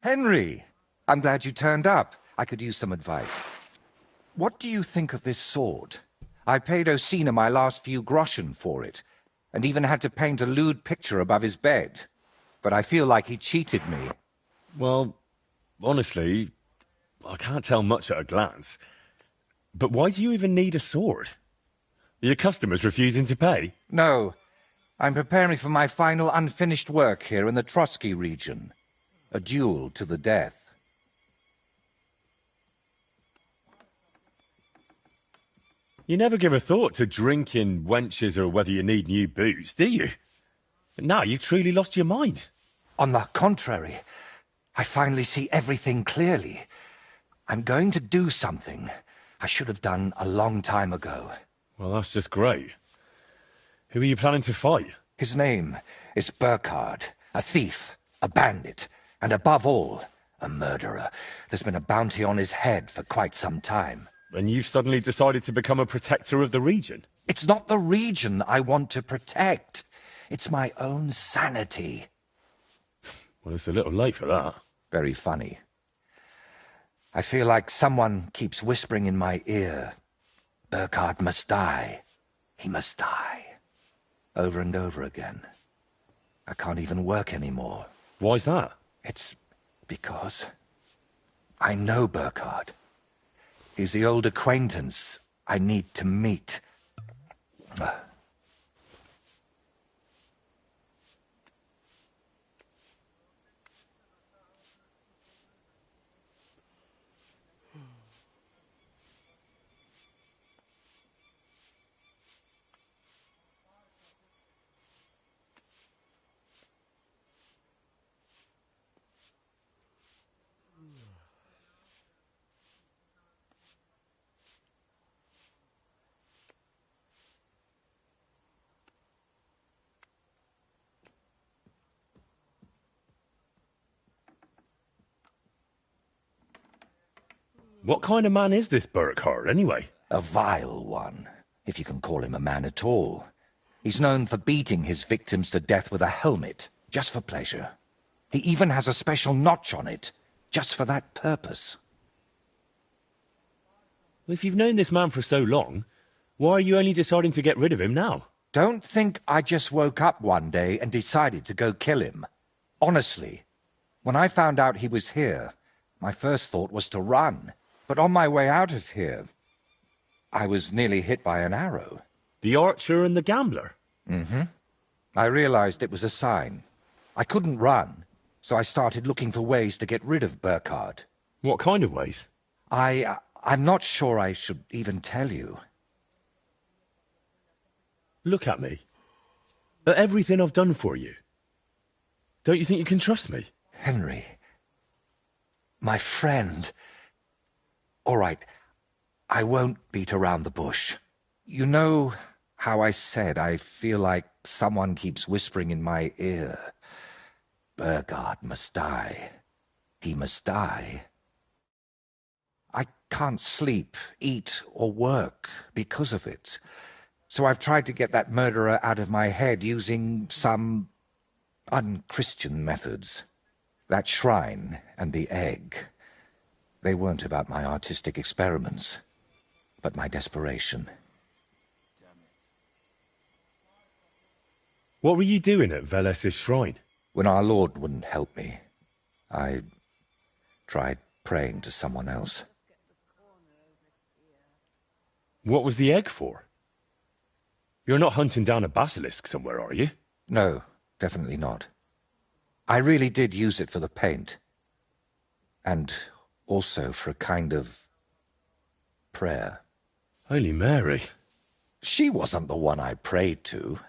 Henry! I'm glad you turned up. I could use some advice. What do you think of this sword? I paid Osina my last few groschen for it, and even had to paint a lewd picture above his bed. But I feel like he cheated me. Well, honestly, I can't tell much at a glance. But why do you even need a sword? Are your customers refusing to pay? No. I'm preparing for my final unfinished work here in the Trotsky region. A duel to the death. You never give a thought to drinking, wenches, or whether you need new boots, do you? Now you've truly lost your mind. On the contrary, I finally see everything clearly. I'm going to do something I should have done a long time ago. Well, that's just great. Who are you planning to fight? His name is Burkhard, a thief, a bandit, and above all, a murderer. There's been a bounty on his head for quite some time. And you've suddenly decided to become a protector of the region? It's not the region I want to protect. It's my own sanity. Well, it's a little late for that. Very funny. I feel like someone keeps whispering in my ear, Burkhard must die. He must die. Over and over again. I can't even work anymore. Why's that? It's because I know Burkhard. He's the old acquaintance I need to meet. What kind of man is this Burkhard, anyway? A vile one, if you can call him a man at all. He's known for beating his victims to death with a helmet, just for pleasure. He even has a special notch on it, just for that purpose. Well, if you've known this man for so long, why are you only deciding to get rid of him now? Don't think I just woke up one day and decided to go kill him. Honestly, when I found out he was here, my first thought was to run. But on my way out of here, I was nearly hit by an arrow. The archer and the gambler? Mm-hmm. I realized it was a sign. I couldn't run, so I started looking for ways to get rid of Burkhard. What kind of ways? I'm not sure I should even tell you. Look at me. At everything I've done for you. Don't you think you can trust me? Henry. My friend. All right, I won't beat around the bush. You know how I said I feel like someone keeps whispering in my ear, Burkhard must die. He must die. I can't sleep, eat, or work because of it. So I've tried to get that murderer out of my head using some unchristian methods. That shrine and the egg. They weren't about my artistic experiments, but my desperation. What were you doing at Veles's shrine? When our Lord wouldn't help me, I tried praying to someone else. What was the egg for? You're not hunting down a basilisk somewhere, are you? No, definitely not. I really did use it for the paint. And also for a kind of prayer. Holy Mary. She wasn't the one I prayed to.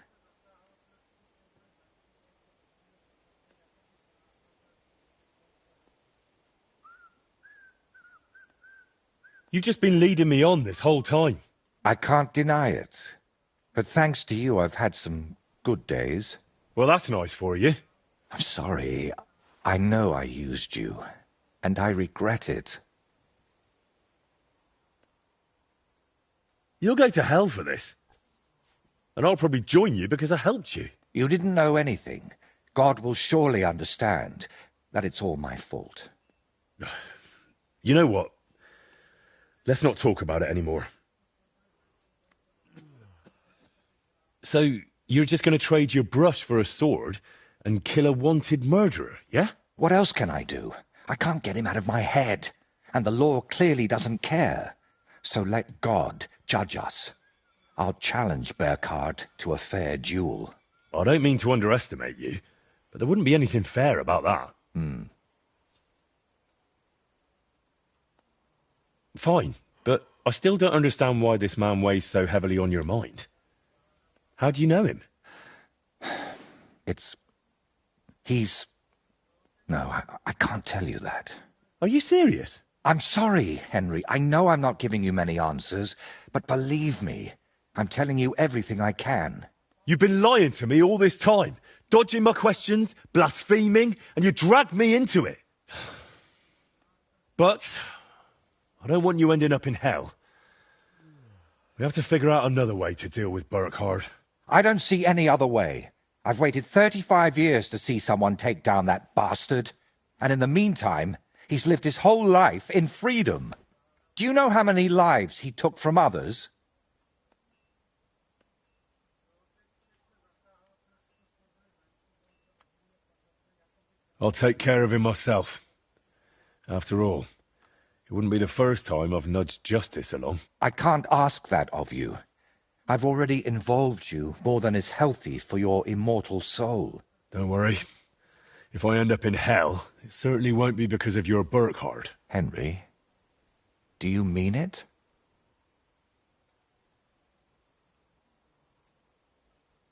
You've just been leading me on this whole time. I can't deny it. But thanks to you, I've had some good days. Well, that's nice for you. I'm sorry. I know I used you. And I regret it. You'll go to hell for this. And I'll probably join you because I helped you. You didn't know anything. God will surely understand. that it's all my fault. You know what? Let's not talk about it anymore. So, you're just going to trade your brush for a sword and kill a wanted murderer, yeah? What else can I do? I can't get him out of my head, and the law clearly doesn't care. So let God judge us. I'll challenge Burkhard to a fair duel. I don't mean to underestimate you, but there wouldn't be anything fair about that. Fine, but I still don't understand why this man weighs so heavily on your mind. How do you know him? No, I can't tell you that. Are you serious? I'm sorry, Henry. I know I'm not giving you many answers, but believe me, I'm telling you everything I can. You've been lying to me all this time, dodging my questions, blaspheming, and you dragged me into it. But I don't want you ending up in hell. We have to figure out another way to deal with Burkhard. I don't see any other way. I've waited 35 years to see someone take down that bastard. And in the meantime, he's lived his whole life in freedom. Do you know how many lives he took from others? I'll take care of him myself. After all, it wouldn't be the first time I've nudged justice along. I can't ask that of you. I've already involved you more than is healthy for your immortal soul. Don't worry. If I end up in hell, it certainly won't be because of your Burkhard. Henry, do you mean it?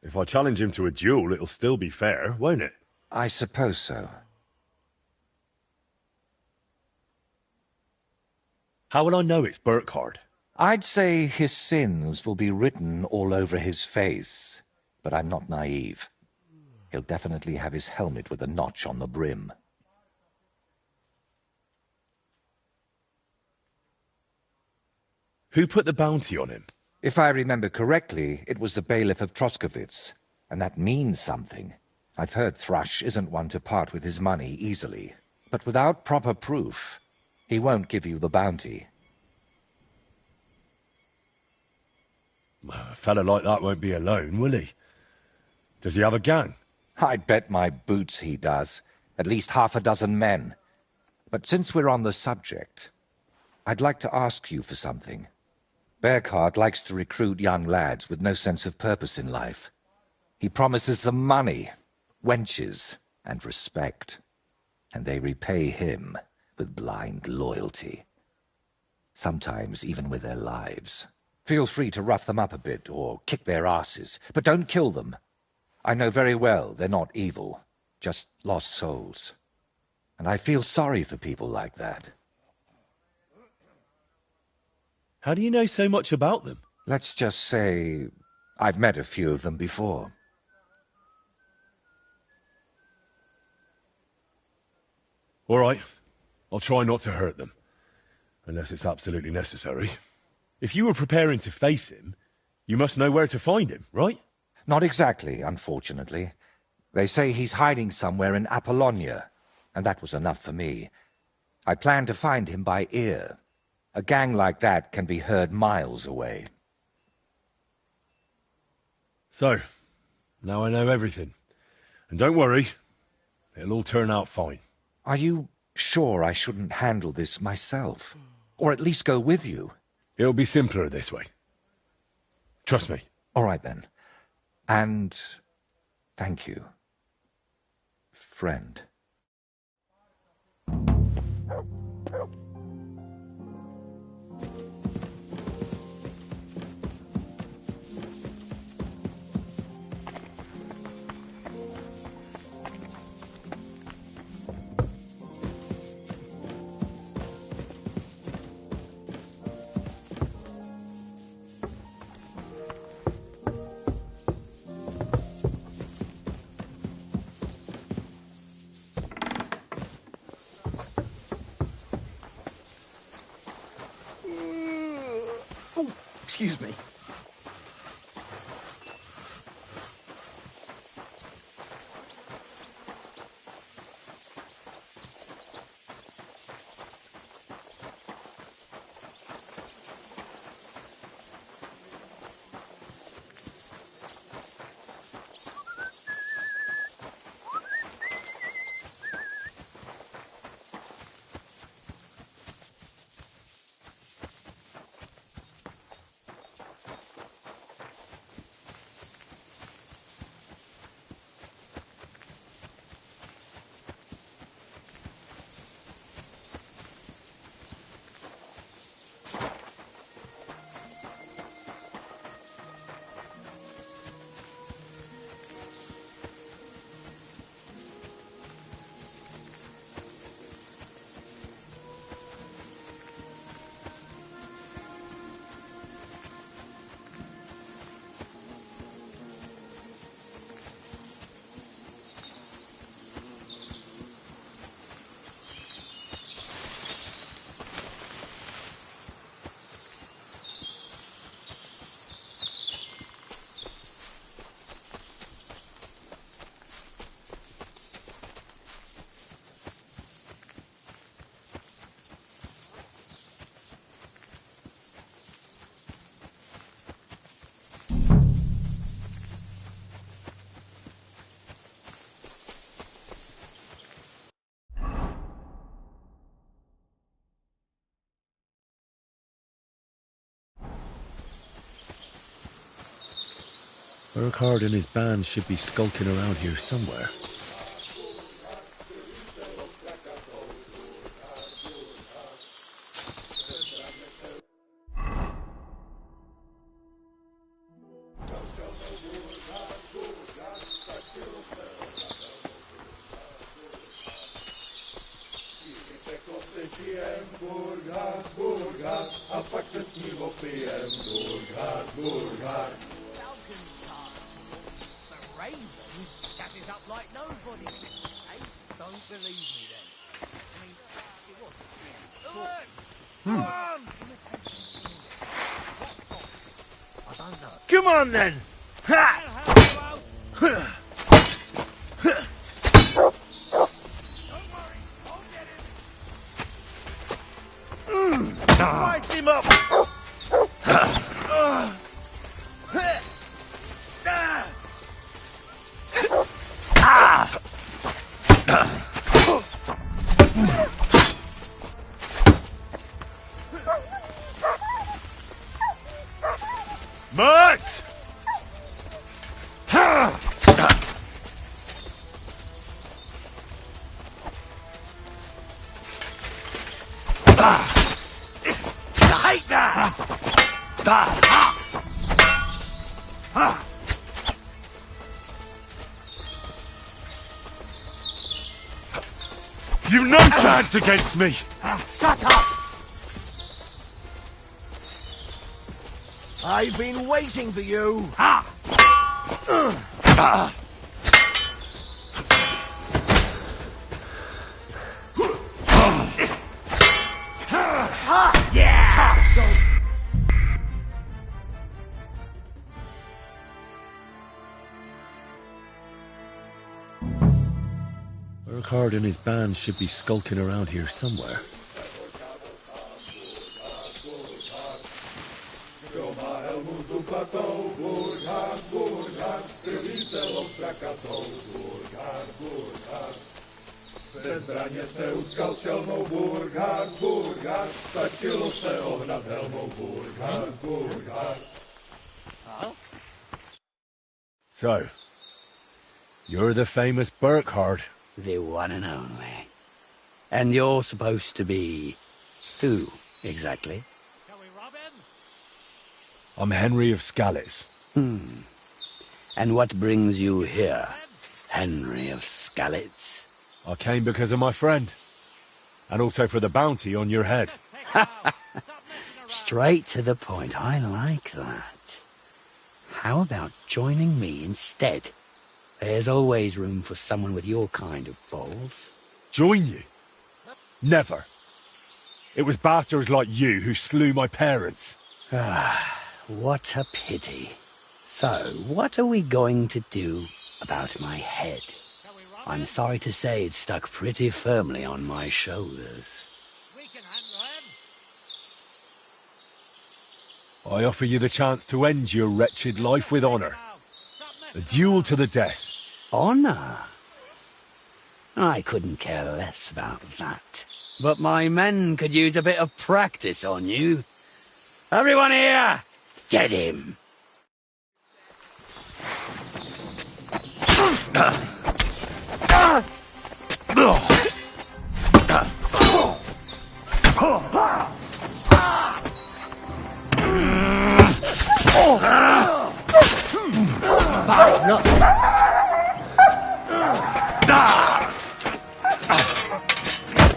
If I challenge him to a duel, it'll still be fair, won't it? I suppose so. How will I know it's Burkhard? I'd say his sins will be written all over his face, but I'm not naive. He'll definitely have his helmet with a notch on the brim. Who put the bounty on him? If I remember correctly, it was the bailiff of Troskowitz, and that means something. I've heard Thrush isn't one to part with his money easily, but without proper proof, he won't give you the bounty. A fella like that won't be alone, will he? Does he have a gang? I'd bet my boots he does. At least half a dozen men. But since we're on the subject, I'd like to ask you for something. Burkhard likes to recruit young lads with no sense of purpose in life. He promises them money, wenches, and respect. And they repay him with blind loyalty. Sometimes even with their lives. Feel free to rough them up a bit or kick their asses, but don't kill them. I know very well they're not evil, just lost souls. And I feel sorry for people like that. How do you know so much about them? Let's just say I've met a few of them before. All right. I'll try not to hurt them. Unless it's absolutely necessary. If you were preparing to face him, you must know where to find him, right? Not exactly, unfortunately. They say he's hiding somewhere in Apollonia, and that was enough for me. I plan to find him by ear. A gang like that can be heard miles away. So, now I know everything. And don't worry, it'll all turn out fine. Are you sure I shouldn't handle this myself? Or at least go with you? It'll be simpler this way. Trust me. All right, then. And thank you, friend. Excuse me. Urquhart and his band should be skulking around here somewhere. Chatted up like nobody. Hey, don't believe me then. I mean, it was. Come on! I don't know. Come on then! Ha! Light him up! Mutt! I hate that! You've no chance against me! Shut up! I've been waiting for you! Urquhart and his band should be skulking around here somewhere. So, you're the famous Burkhard. The one and only. And you're supposed to be... who, exactly? Shall we rob him? I'm Henry of Skalitz. And what brings you here, Henry of Skalitz? I came because of my friend. And also for the bounty on your head. Straight to the point, I like that. How about joining me instead? There's always room for someone with your kind of balls. Join you? Never. It was bastards like you who slew my parents. What a pity. So, what are we going to do about my head? I'm sorry to say it's stuck pretty firmly on my shoulders. We can handle him. I offer you the chance to end your wretched life with honor. A duel to the death. Honor? I couldn't care less about that. But my men could use a bit of practice on you. Everyone here, get him!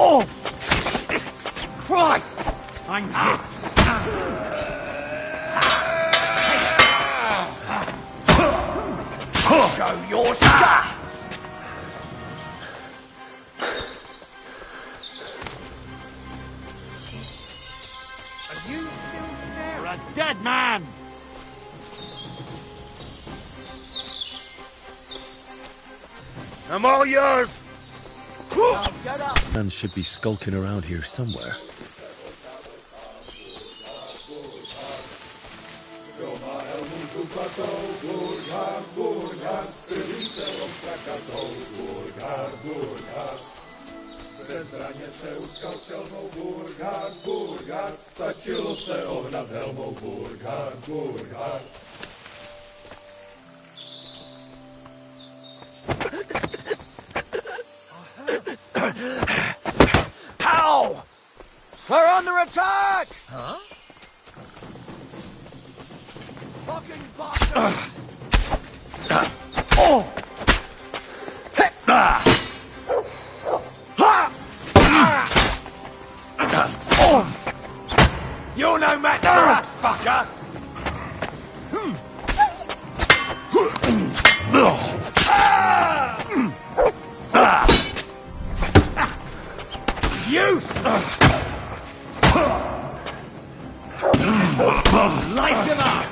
Oh! Christ! I'm hit! Show your stuff! Are you still there? You're a dead man! I'm all yours! Now get up! Man should be skulking around here somewhere. How? We're under attack! Huh? Fucking bastard! You're no match for us, fucker! Use! Light him up!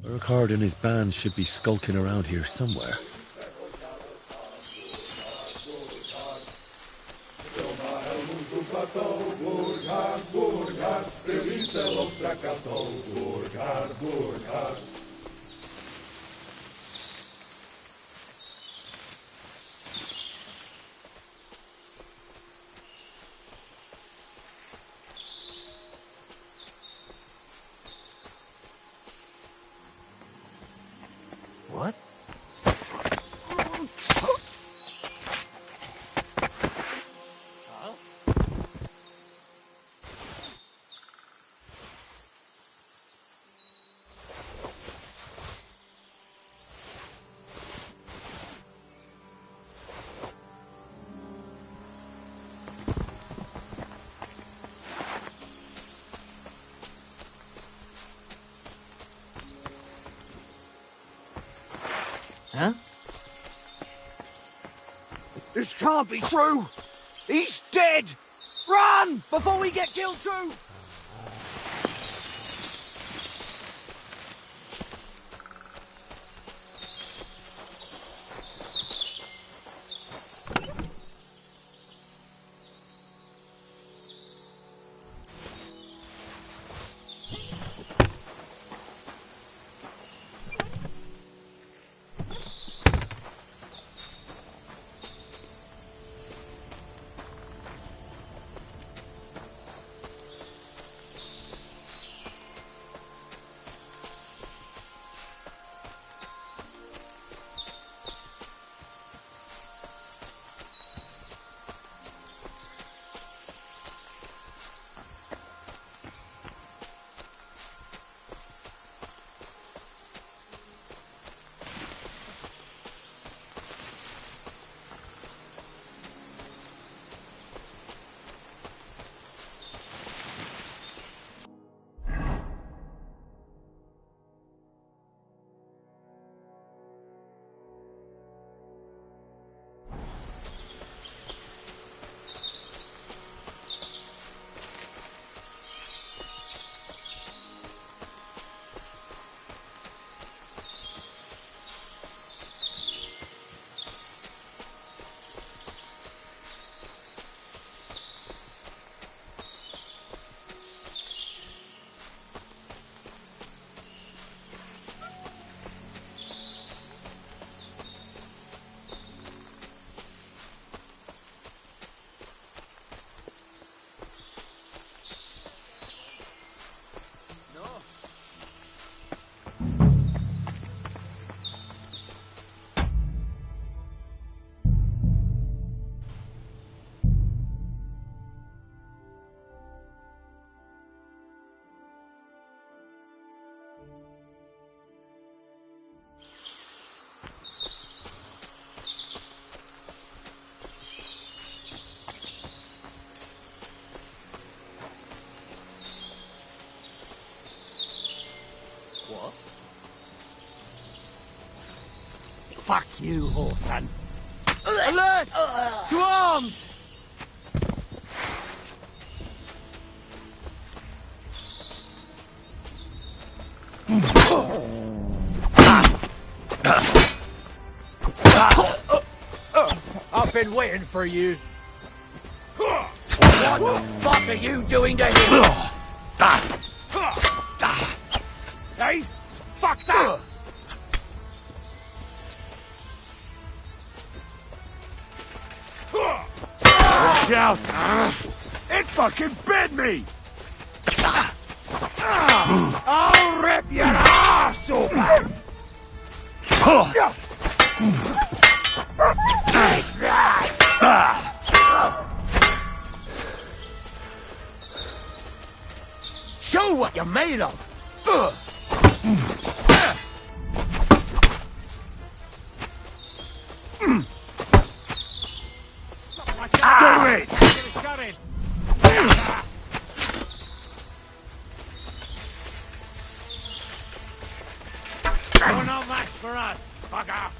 Urquhart and his band should be skulking around here somewhere. What? Huh? This can't be true! He's dead! Run! Before we get killed too! What? Fuck you, Orson. Alert! To arms! I've been waiting for you. What the fuck are you doing to him? Hey, fuck that! out! It fucking bit me! I'll rip your ass open! Show what you're made of. Do it! You're no match for us, fucker.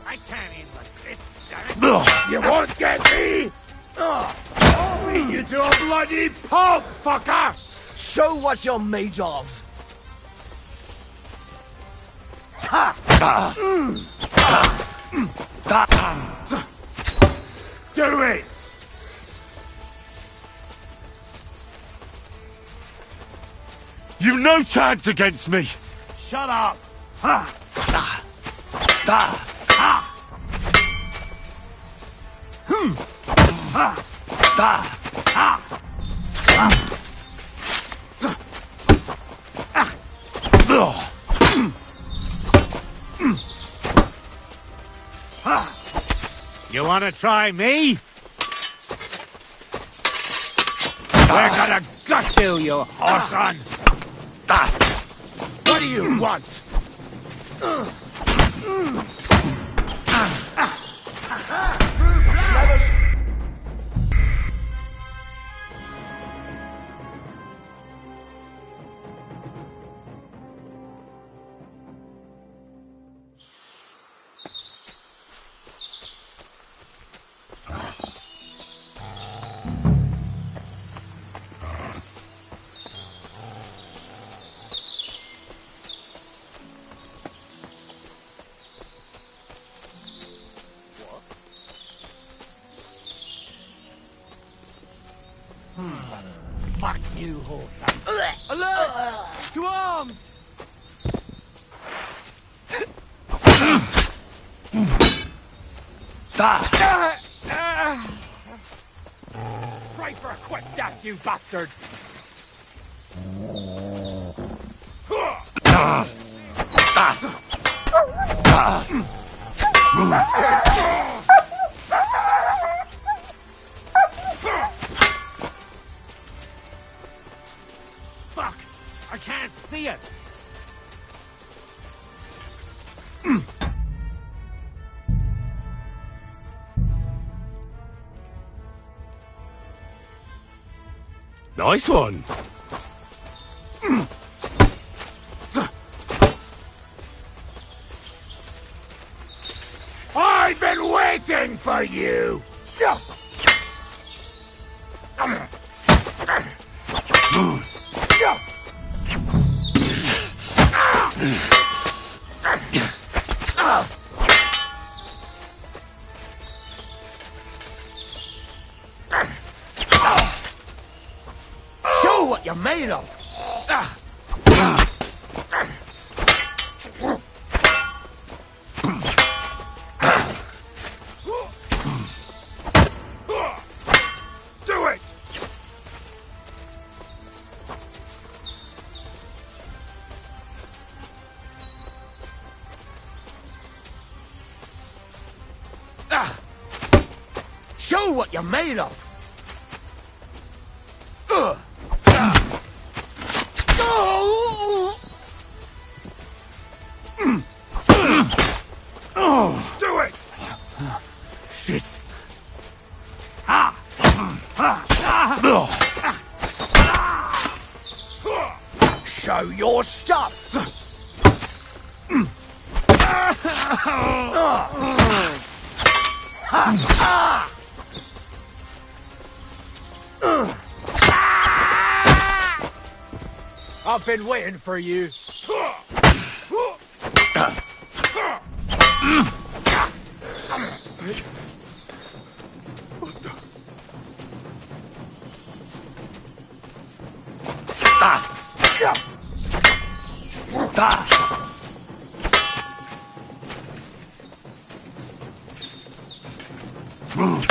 I can't even resist, damn it. You won't get me! I'll beat you to a bloody pulp, fucker! Show what you're made of. Do it! You've no chance against me! Shut up. You wanna try me? We're gonna gut you horson! What do you want? Fuck you, horse. Alert! To arms! Pray for a quick death, you bastard! Fuck! I can't see it! Nice one! I've been waiting for you! Show what you're made of! Do it! Show what you're made of! Do it! Shit! Show your stuff! I've been waiting for you. Move!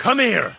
Come here!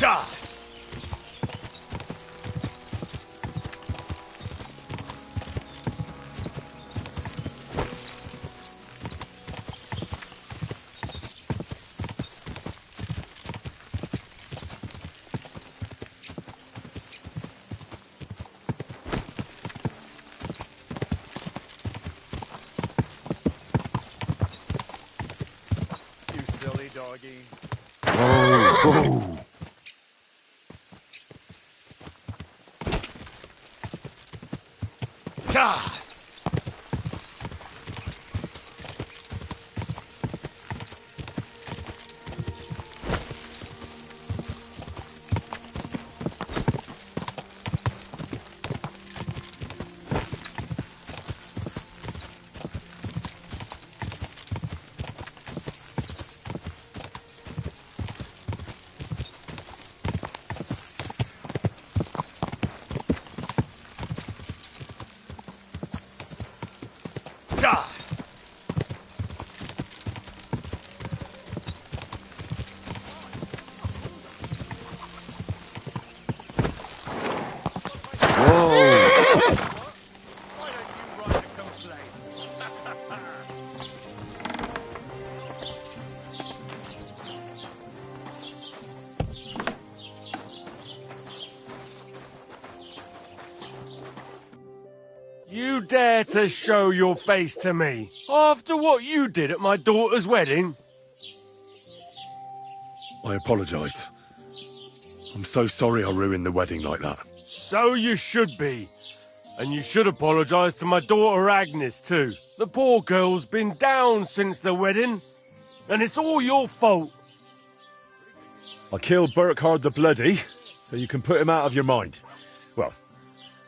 God! You silly doggy. Oh. God! God! Whoa. Why don't you write a complaint? You dare to show your face to me after what you did at my daughter's wedding? I apologise. I'm so sorry I ruined the wedding like that. So you should be. And you should apologise to my daughter Agnes too. The poor girl's been down since the wedding. And it's all your fault. I killed Burkhard the Bloody, so you can put him out of your mind. Well,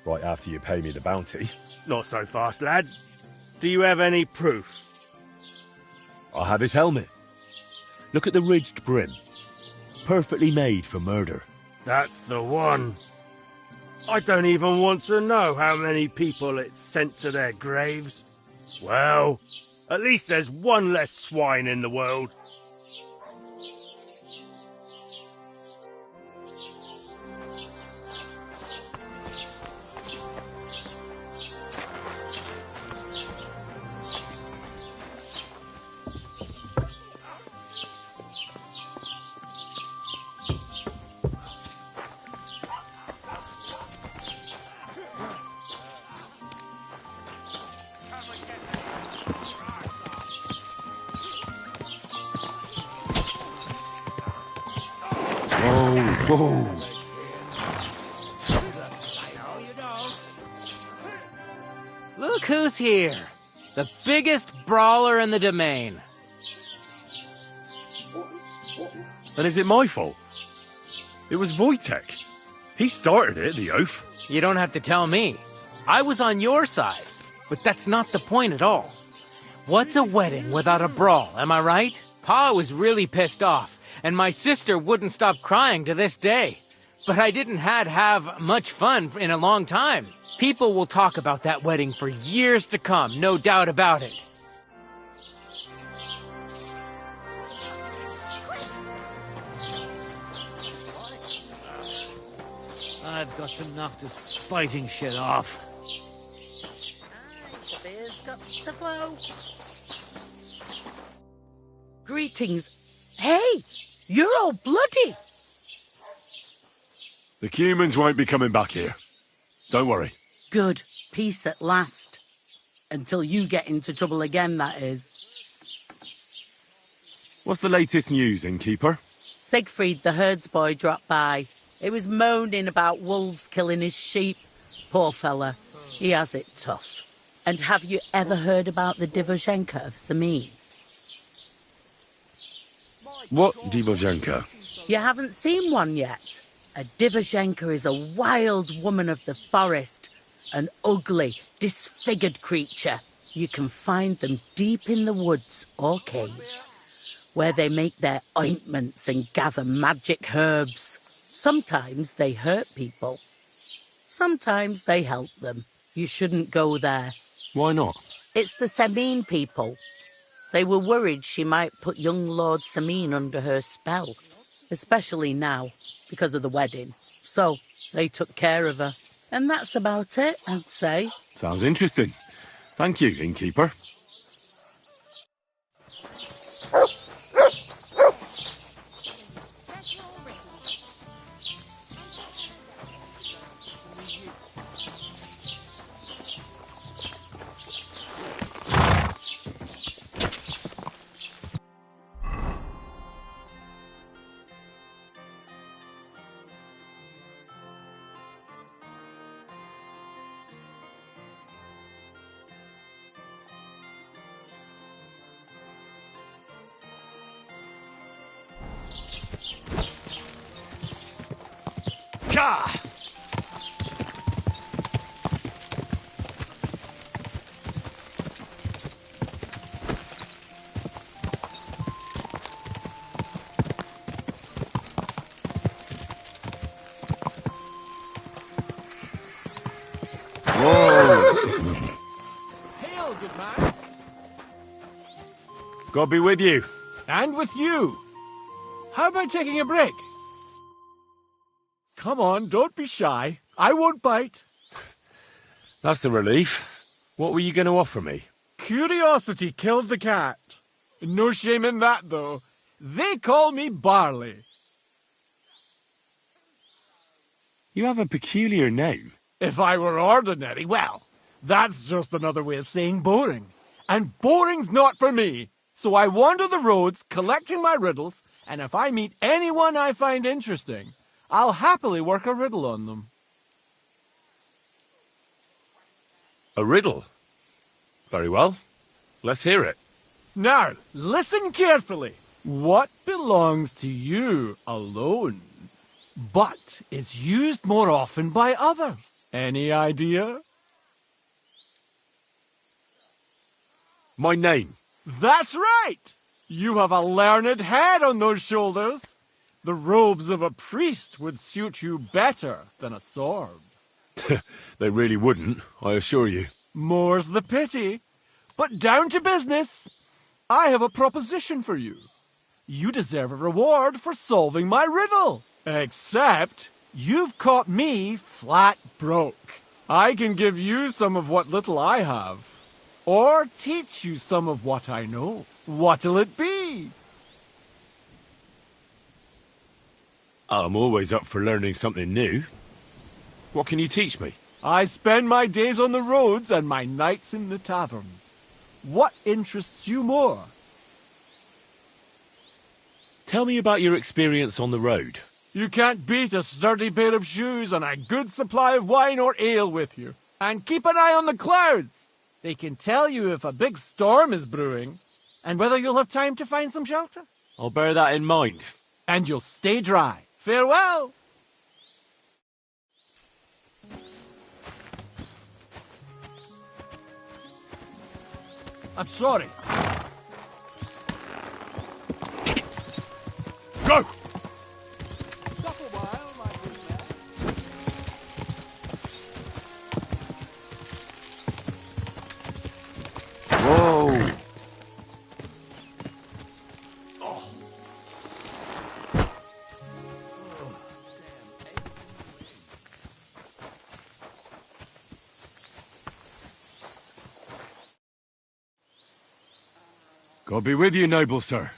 right after you pay me the bounty. Not so fast, lad. Do you have any proof? I have his helmet. Look at the ridged brim. Perfectly made for murder. That's the one. I don't even want to know how many people it's sent to their graves. Well, at least there's one less swine in the world. Whoa. Look who's here. The biggest brawler in the domain. And is it my fault? It was Wojtek. He started it, the oath. You don't have to tell me. I was on your side. But that's not the point at all. What's a wedding without a brawl, am I right? Pa was really pissed off, and my sister wouldn't stop crying to this day. But I didn't have much fun in a long time. People will talk about that wedding for years to come, no doubt about it. I've got to knock this fighting shit off. The biz got to flow. Greetings. Hey, you're all bloody. The humans won't be coming back here. Don't worry. Good. Peace at last. Until you get into trouble again, that is. What's the latest news, innkeeper? Siegfried, the herdsboy, dropped by. He was moaning about wolves killing his sheep. Poor fella. He has it tough. And have you ever heard about the Divozhenka of Samin? What Divozhenka? You haven't seen one yet? A Divozhenka is a wild woman of the forest. An ugly, disfigured creature. You can find them deep in the woods or caves, where they make their ointments and gather magic herbs. Sometimes they hurt people. Sometimes they help them. You shouldn't go there. Why not? It's the Samin people. They were worried she might put young Lord Samin under her spell, especially now, because of the wedding. So they took care of her. And that's about it, I'd say. Sounds interesting. Thank you, innkeeper. Gah! Hail, good man. God be with you. And with you. How about taking a break? Come on, don't be shy. I won't bite. That's a relief. What were you going to offer me? Curiosity killed the cat. No shame in that, though. They call me Barley. You have a peculiar name. If I were ordinary, well, that's just another way of saying boring. And boring's not for me. So I wander the roads collecting my riddles, and if I meet anyone I find interesting, I'll happily work a riddle on them. A riddle? Very well. Let's hear it. Now, listen carefully. What belongs to you alone, but is used more often by others? Any idea? My name. That's right! You have a learned head on those shoulders. The robes of a priest would suit you better than a sword. They really wouldn't, I assure you. More's the pity. But down to business. I have a proposition for you. You deserve a reward for solving my riddle. Except, you've caught me flat broke. I can give you some of what little I have. Or teach you some of what I know. What'll it be? I'm always up for learning something new. What can you teach me? I spend my days on the roads and my nights in the taverns. What interests you more? Tell me about your experience on the road. You can't beat a sturdy pair of shoes and a good supply of wine or ale with you. And keep an eye on the clouds. They can tell you if a big storm is brewing, and whether you'll have time to find some shelter. I'll bear that in mind. And you'll stay dry. Farewell! I'm sorry. Go! Whoa! God be with you, noble sir.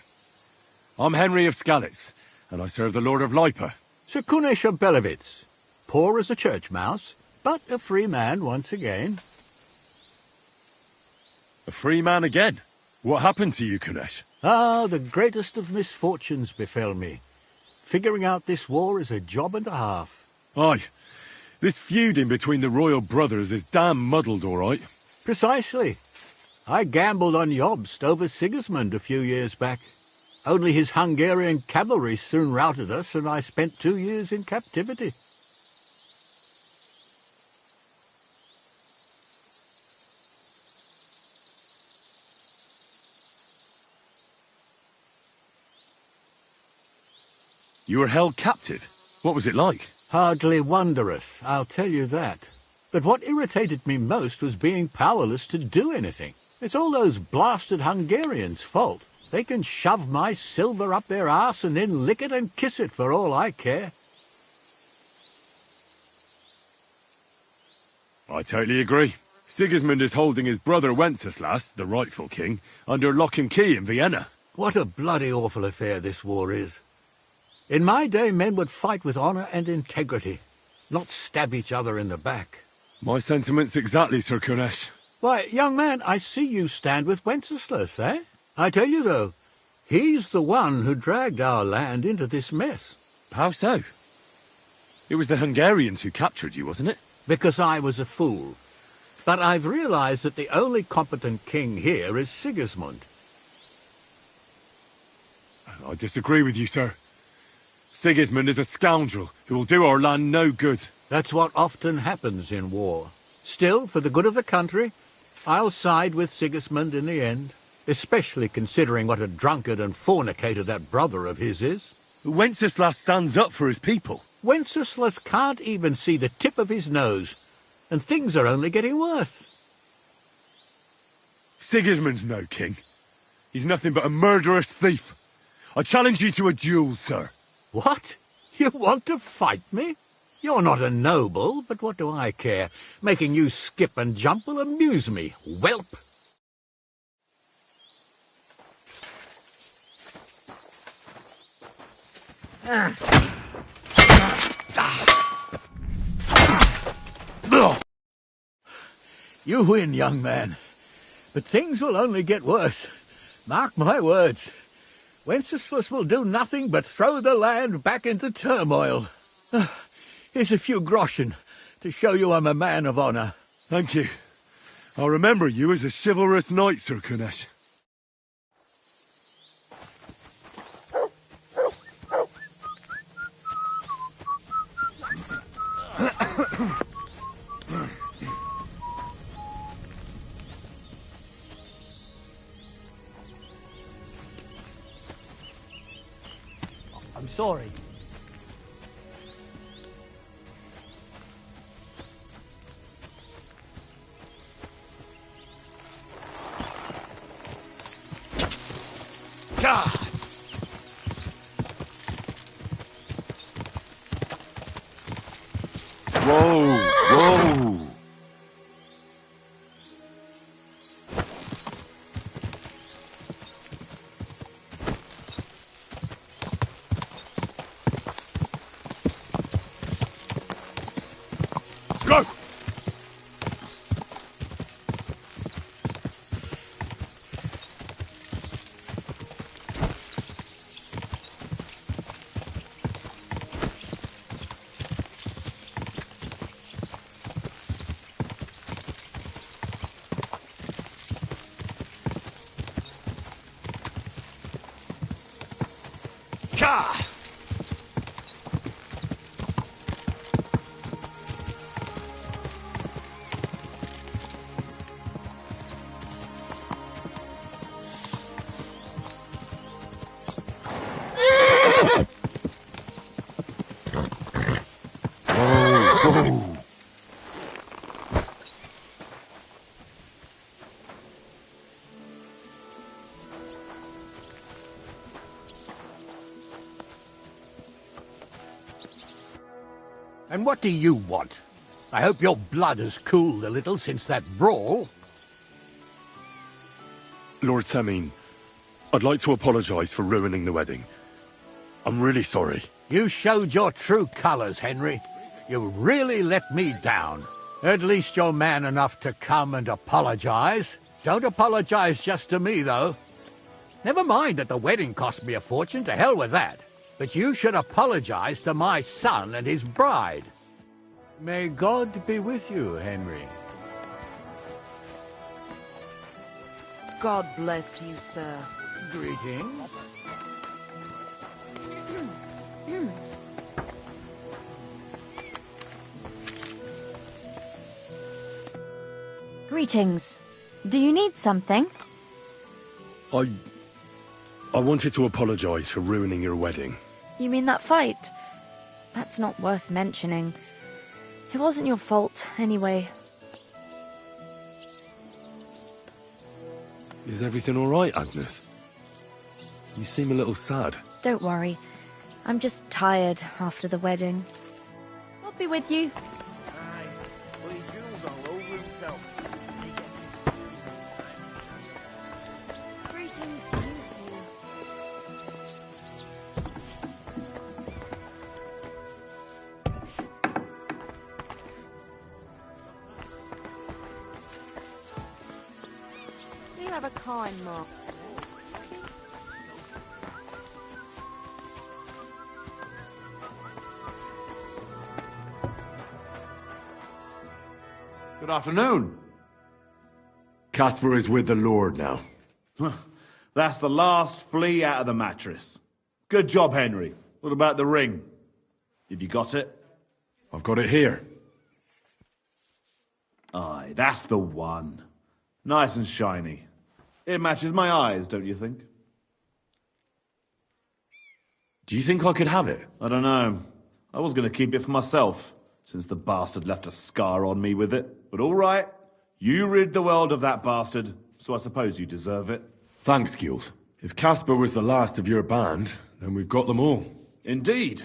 I'm Henry of Skalitz, and I serve the Lord of Lipa. Sir Kunesh of Belevitz. Poor as a church mouse, but a free man once again. A free man again? What happened to you, Kunesh? Ah, the greatest of misfortunes befell me. Figuring out this war is a job and a half. Aye. This feuding between the royal brothers is damn muddled, all right. Precisely. I gambled on Jobst over Sigismund a few years back. Only his Hungarian cavalry soon routed us, and I spent 2 years in captivity. You were held captive? What was it like? Hardly wondrous, I'll tell you that. But what irritated me most was being powerless to do anything. It's all those blasted Hungarians' fault. They can shove my silver up their arse and then lick it and kiss it for all I care. I totally agree. Sigismund is holding his brother Wenceslas, the rightful king, under lock and key in Vienna. What a bloody awful affair this war is. In my day, men would fight with honour and integrity, not stab each other in the back. My sentiments exactly, Sir Kunesh. Why, young man, I see you stand with Wenceslas, eh? I tell you, though, he's the one who dragged our land into this mess. How so? It was the Hungarians who captured you, wasn't it? Because I was a fool. But I've realized that the only competent king here is Sigismund. I disagree with you, sir. Sigismund is a scoundrel who will do our land no good. That's what often happens in war. Still, for the good of the country, I'll side with Sigismund in the end, especially considering what a drunkard and fornicator that brother of his is. Wenceslas stands up for his people. Wenceslas can't even see the tip of his nose, and things are only getting worse. Sigismund's no king. He's nothing but a murderous thief. I challenge you to a duel, sir. What? You want to fight me? You're not a noble, but what do I care? Making you skip and jump will amuse me, whelp. You win, young man. But things will only get worse. Mark my words. Wenceslas will do nothing but throw the land back into turmoil. Here's a few groschen to show you I'm a man of honour. Thank you. I'll remember you as a chivalrous knight, Sir Kunesh. I'm sorry. God! Whoa! Whoa! Go! God! And what do you want? I hope your blood has cooled a little since that brawl. Lord Samin, I'd like to apologize for ruining the wedding. I'm really sorry. You showed your true colors, Henry. You really let me down. At least you're man enough to come and apologize. Don't apologize just to me, though. Never mind that the wedding cost me a fortune, to hell with that. But you should apologize to my son and his bride. May God be with you, Henry. God bless you, sir. Greetings. Greetings. Do you need something? I wanted to apologize for ruining your wedding. You mean that fight? That's not worth mentioning. It wasn't your fault, anyway. Is everything all right, Agnes? You seem a little sad. Don't worry. I'm just tired after the wedding. I'll be with you. Aye, well, he drooled all over himself. He gets his Greetings to you too. You have a kind mark. Good afternoon. Caspar is with the Lord now. That's the last flea out of the mattress. Good job, Henry. What about the ring? Have you got it? I've got it here. Aye, that's the one. Nice and shiny. It matches my eyes, don't you think? Do you think I could have it? I don't know. I was going to keep it for myself, since the bastard left a scar on me with it. But all right, you rid the world of that bastard, so I suppose you deserve it. Thanks, Gilles. If Caspar was the last of your band, then we've got them all. Indeed.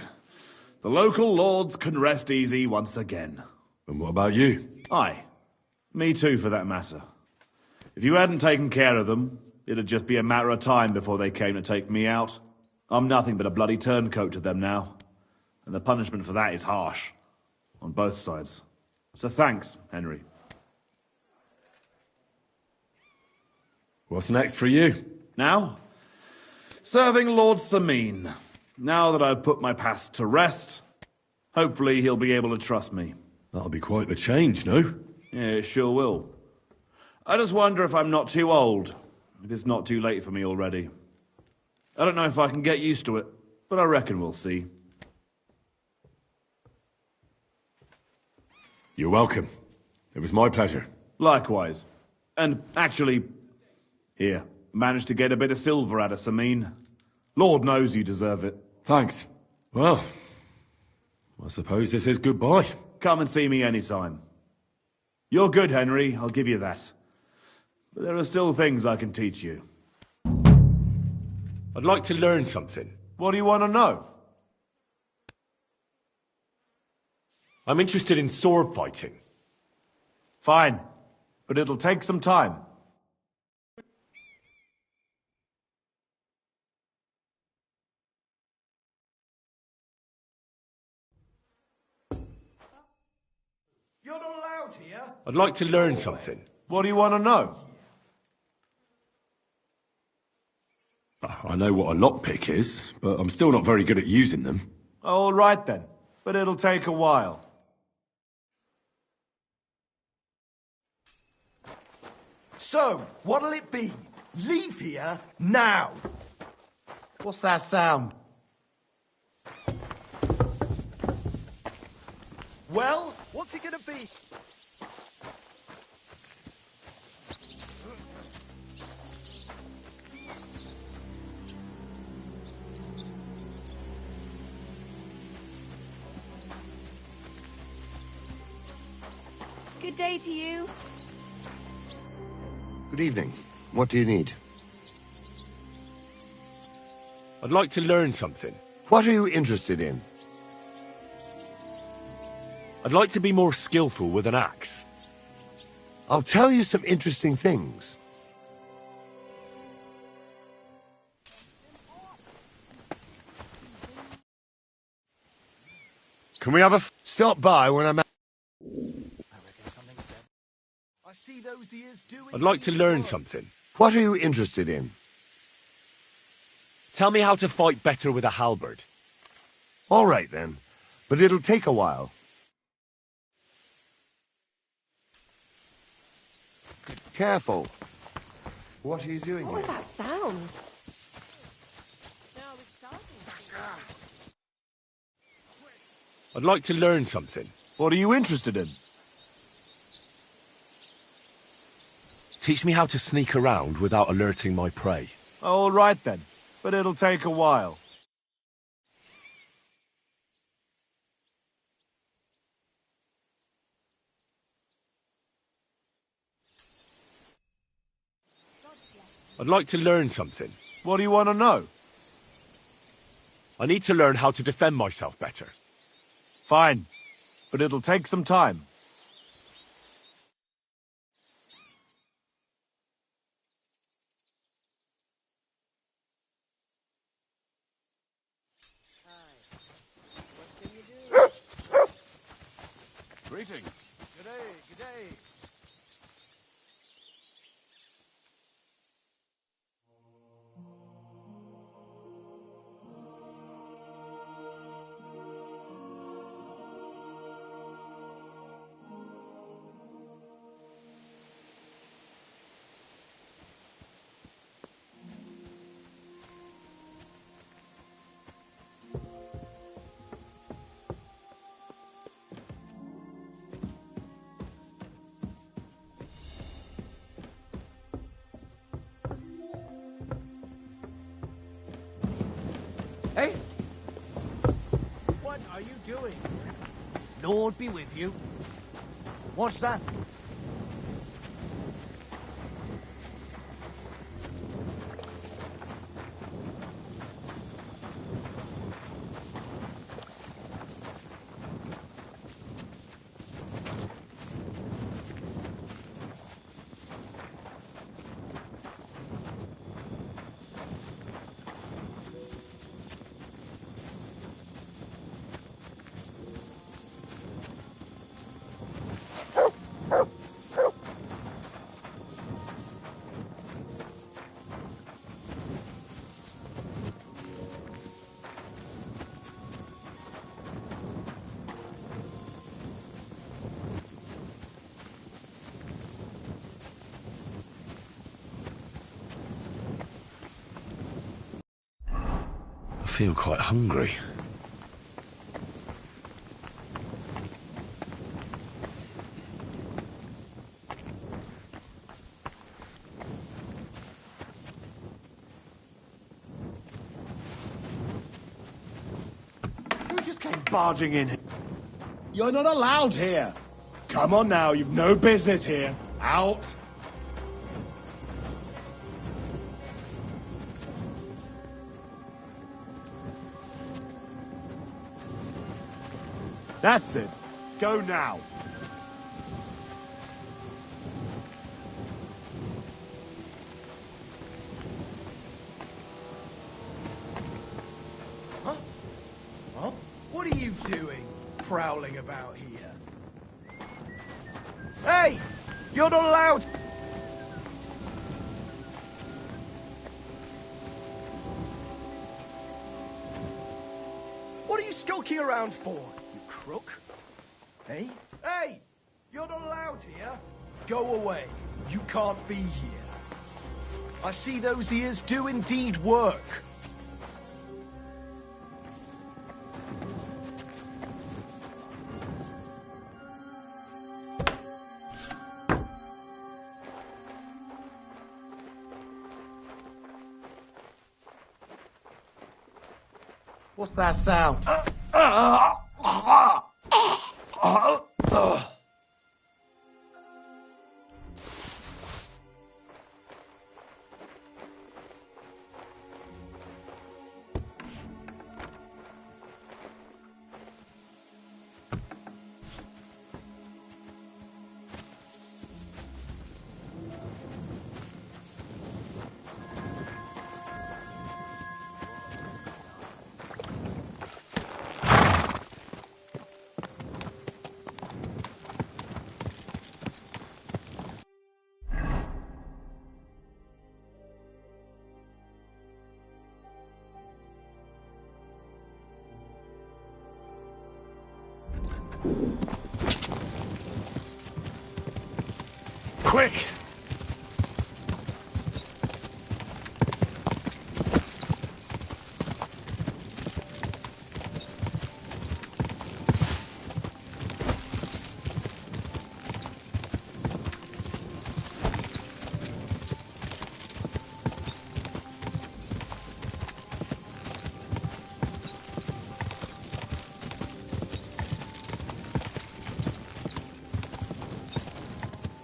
The local lords can rest easy once again. And what about you? Aye. Me too, for that matter. If you hadn't taken care of them, it'd just be a matter of time before they came to take me out. I'm nothing but a bloody turncoat to them now. And the punishment for that is harsh. On both sides. So thanks, Henry. What's next for you? Now? Serving Lord Samine. Now that I've put my past to rest, hopefully he'll be able to trust me. That'll be quite the change, no? Yeah, it sure will. I just wonder if I'm not too old. If it's not too late for me already. I don't know if I can get used to it, but I reckon we'll see. You're welcome. It was my pleasure. Likewise. And actually, here, managed to get a bit of silver out of Samine. Lord knows you deserve it. Thanks. Well, I suppose this is goodbye. Come and see me anytime. You're good, Henry, I'll give you that. But there are still things I can teach you. I'd like to learn something. What do you want to know? I'm interested in sword fighting. Fine, but it'll take some time. You're not allowed here. I'd like to learn something. What do you want to know? I know what a lockpick is, but I'm still not very good at using them. All right then, but it'll take a while. So, what'll it be? Leave here now. What's that sound? Well, what's it gonna be? Good day to you. Good evening. What do you need? I'd like to learn something. What are you interested in? I'd like to be more skillful with an axe. I'll tell you some interesting things. Can we have a... Stop by when I'm out. I see those ears doing. I'd like to learn something. What are you interested in? Tell me how to fight better with a halberd. All right, then. But it'll take a while. Careful. What are you doing What was here? that sound? I'd like to learn something. What are you interested in? Teach me how to sneak around without alerting my prey. All right, then. But it'll take a while. I'd like to learn something. What do you want to know? I need to learn how to defend myself better. Fine. But it'll take some time. Greetings. G'day, g'day. Hey! What are you doing? Lord be with you. What's that? I feel quite hungry. Who just came barging in? You're not allowed here. Come on now, you've no business here. Out. That's it. Go now. Huh? Huh? What are you doing, prowling about here? Hey! You're not allowed! What are you skulking around for, you crook? Hey? Hey! You're not allowed here! Go away. You can't be here. I see those ears do indeed work. What's that sound? Quick!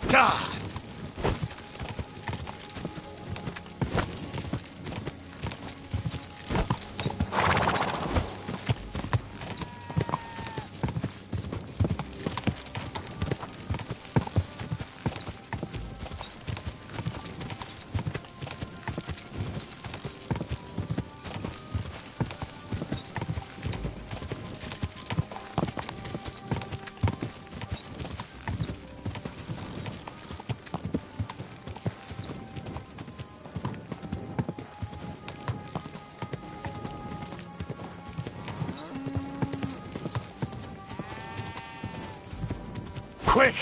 God! Quick!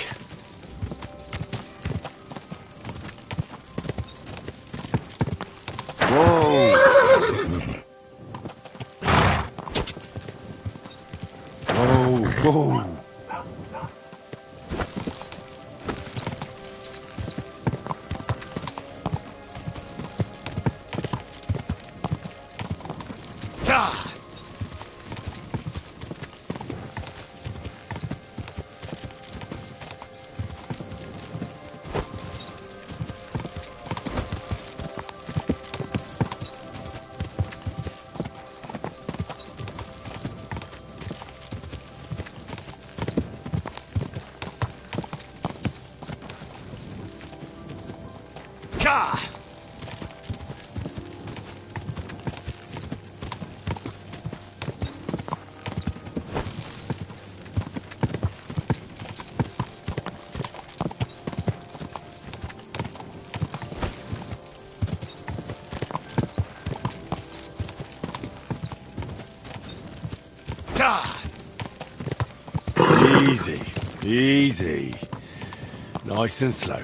Whoa! Whoa, whoa! God! God! God! Easy, easy. Nice and slow.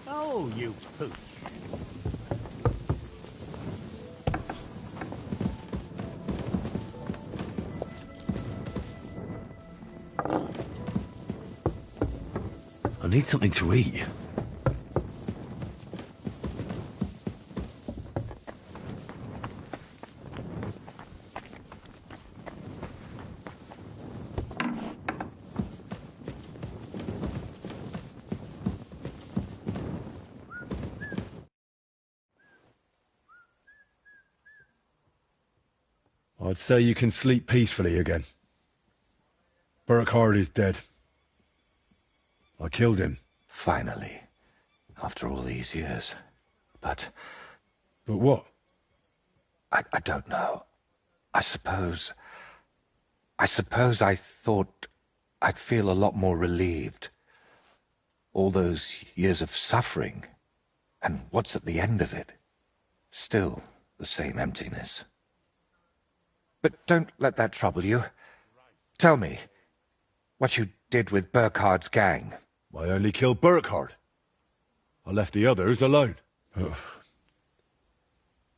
Oh, you pooch. I need something to eat. I'd say you can sleep peacefully again. Burkhardt is dead. I killed him. Finally. After all these years. But what? I don't know. I suppose I thought I'd feel a lot more relieved. All those years of suffering, and what's at the end of it? Still the same emptiness. But don't let that trouble you. Tell me, what you did with Burkhardt's gang. I only killed Burkhardt. I left the others alone. But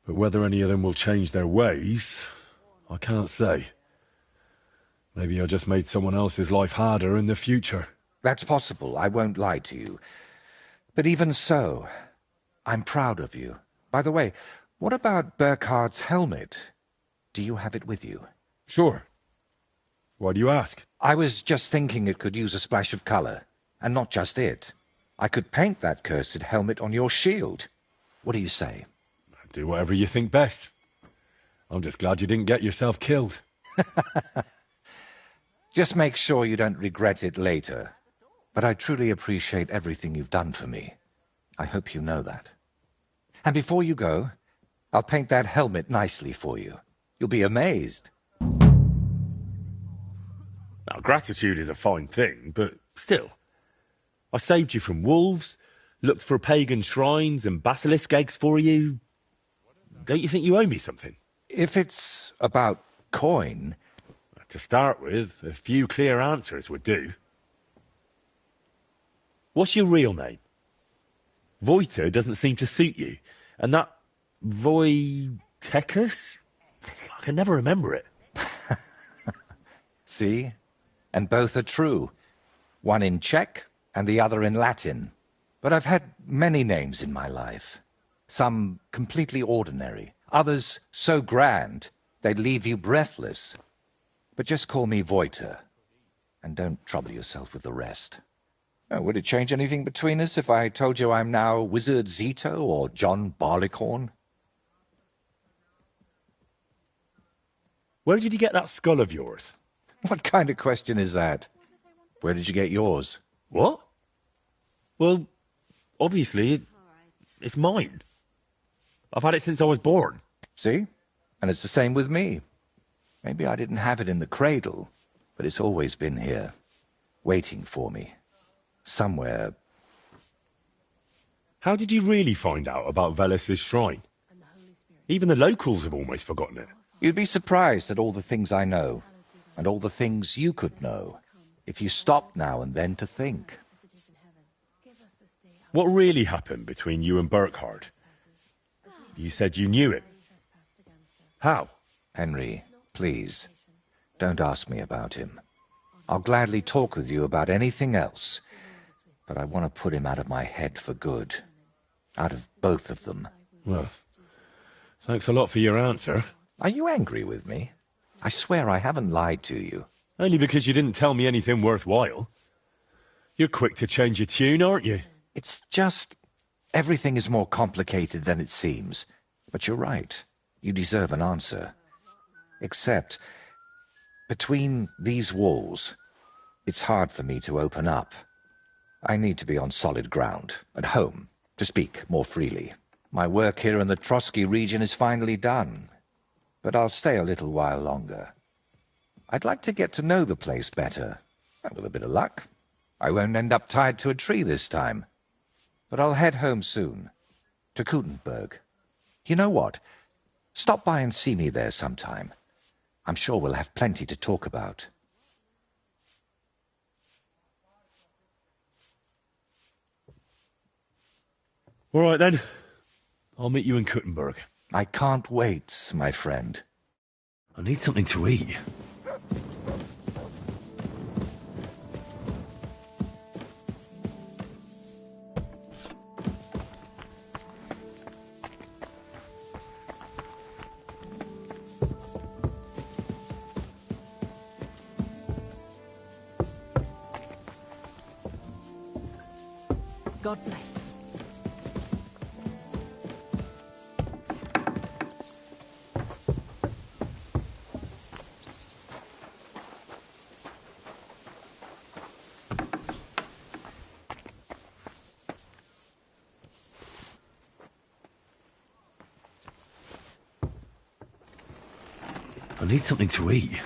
whether any of them will change their ways, I can't say. Maybe I just made someone else's life harder in the future. That's possible, I won't lie to you. But even so, I'm proud of you. By the way, what about Burkhardt's helmet? Do you have it with you? Sure. Why do you ask? I was just thinking it could use a splash of color. And not just it. I could paint that cursed helmet on your shield. What do you say? Do whatever you think best. I'm just glad you didn't get yourself killed. Just make sure you don't regret it later. But I truly appreciate everything you've done for me. I hope you know that. And before you go, I'll paint that helmet nicely for you. You'll be amazed. Now, gratitude is a fine thing, but still. I saved you from wolves, looked for pagan shrines and basilisk eggs for you. Don't you think you owe me something? If it's about coin... To start with, a few clear answers would do. What's your real name? Voiter doesn't seem to suit you. And that Voitechus? I can never remember it. See? And both are true. One in Czech and the other in Latin. But I've had many names in my life. Some completely ordinary. Others so grand they'd leave you breathless. But just call me Voiter. And don't trouble yourself with the rest. Would it change anything between us if I told you I'm now Wizard Zito or John Barleycorn? Where did you get that skull of yours? What kind of question is that? Where did you get yours? What? Well, obviously, it's mine. I've had it since I was born. See? And it's the same with me. Maybe I didn't have it in the cradle, but it's always been here, waiting for me. Somewhere. How did you really find out about Velis's shrine? Even the locals have almost forgotten it. You'd be surprised at all the things I know, and all the things you could know, if you stopped now and then to think. What really happened between you and Burkhardt? You said you knew him. How? Henry, please, don't ask me about him. I'll gladly talk with you about anything else, but I want to put him out of my head for good. Out of both of them. Well, thanks a lot for your answer. Are you angry with me? I swear I haven't lied to you. Only because you didn't tell me anything worthwhile. You're quick to change your tune, aren't you? It's just... everything is more complicated than it seems. But you're right. You deserve an answer. Except, between these walls, it's hard for me to open up. I need to be on solid ground, at home, to speak more freely. My work here in the Trotsky region is finally done, but I'll stay a little while longer. I'd like to get to know the place better. And with a bit of luck, I won't end up tied to a tree this time. But I'll head home soon, to Kcd2. You know what? Stop by and see me there sometime. I'm sure we'll have plenty to talk about. All right, then. I'll meet you in Kuttenberg. I can't wait, my friend. I need something to eat. God bless. I need something to eat.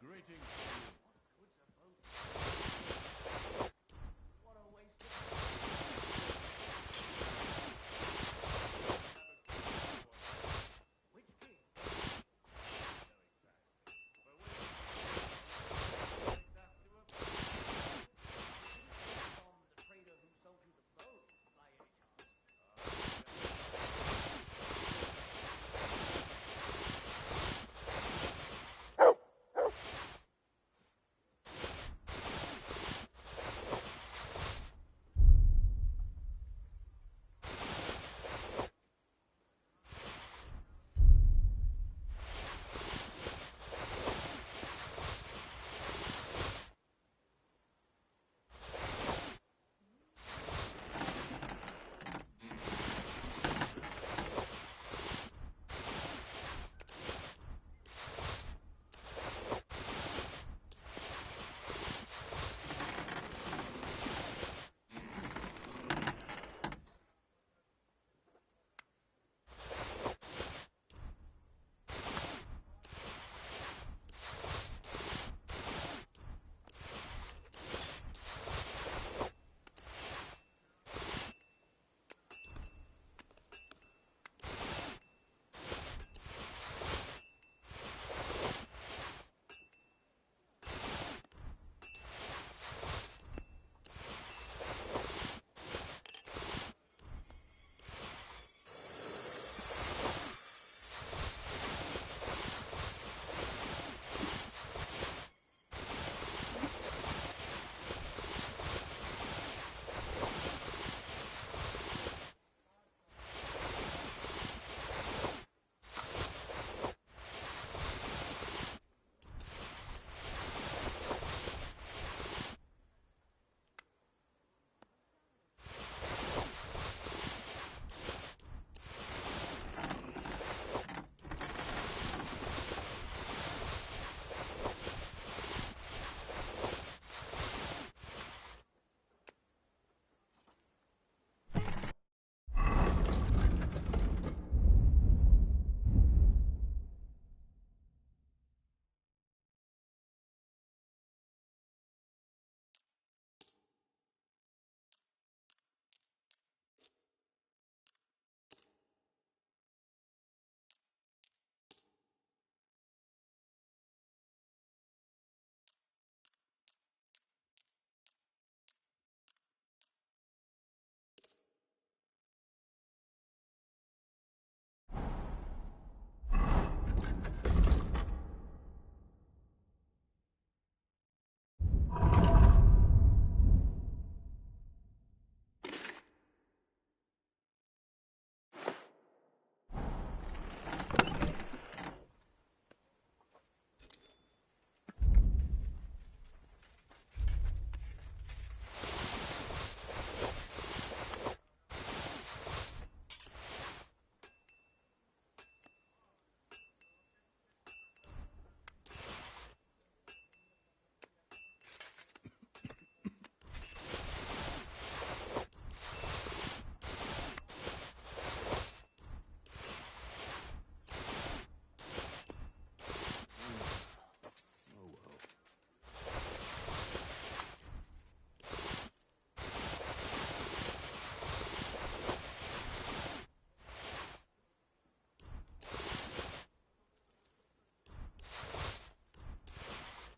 Greetings. What a waste of Which king? From the trader who sold you the bow, by any chance?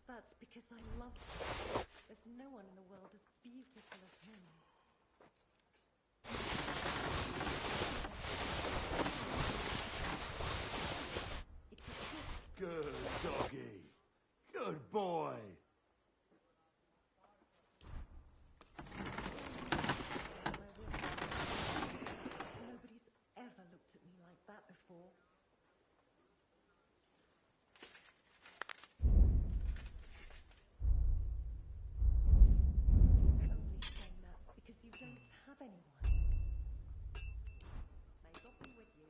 That's because I love him. There's no one in the world as beautiful as him. It's a gift. Good doggy. Good boy. Nobody's ever looked at me like that before. Only saying that because you don't have anyone. May God be with you.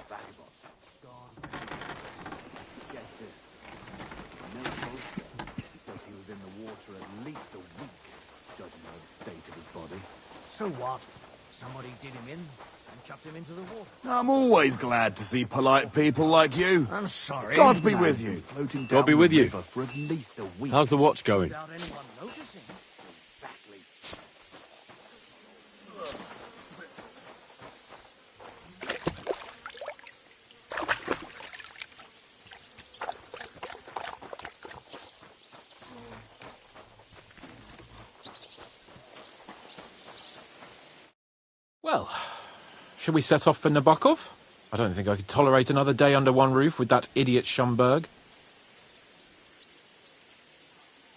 Vagabond. Gone. Get this. Milton says he was in the water at least a week, judging by the state of his body. So what? Somebody did him in and chucked him into the water. I'm always glad to see polite people like you. I'm sorry. God be with you. Floating God down be the with you. river for at least a week. How's the watch going? Without anyone noticing. Exactly. Well, shall we set off for Nabokov? I don't think I could tolerate another day under one roof with that idiot Schomburg.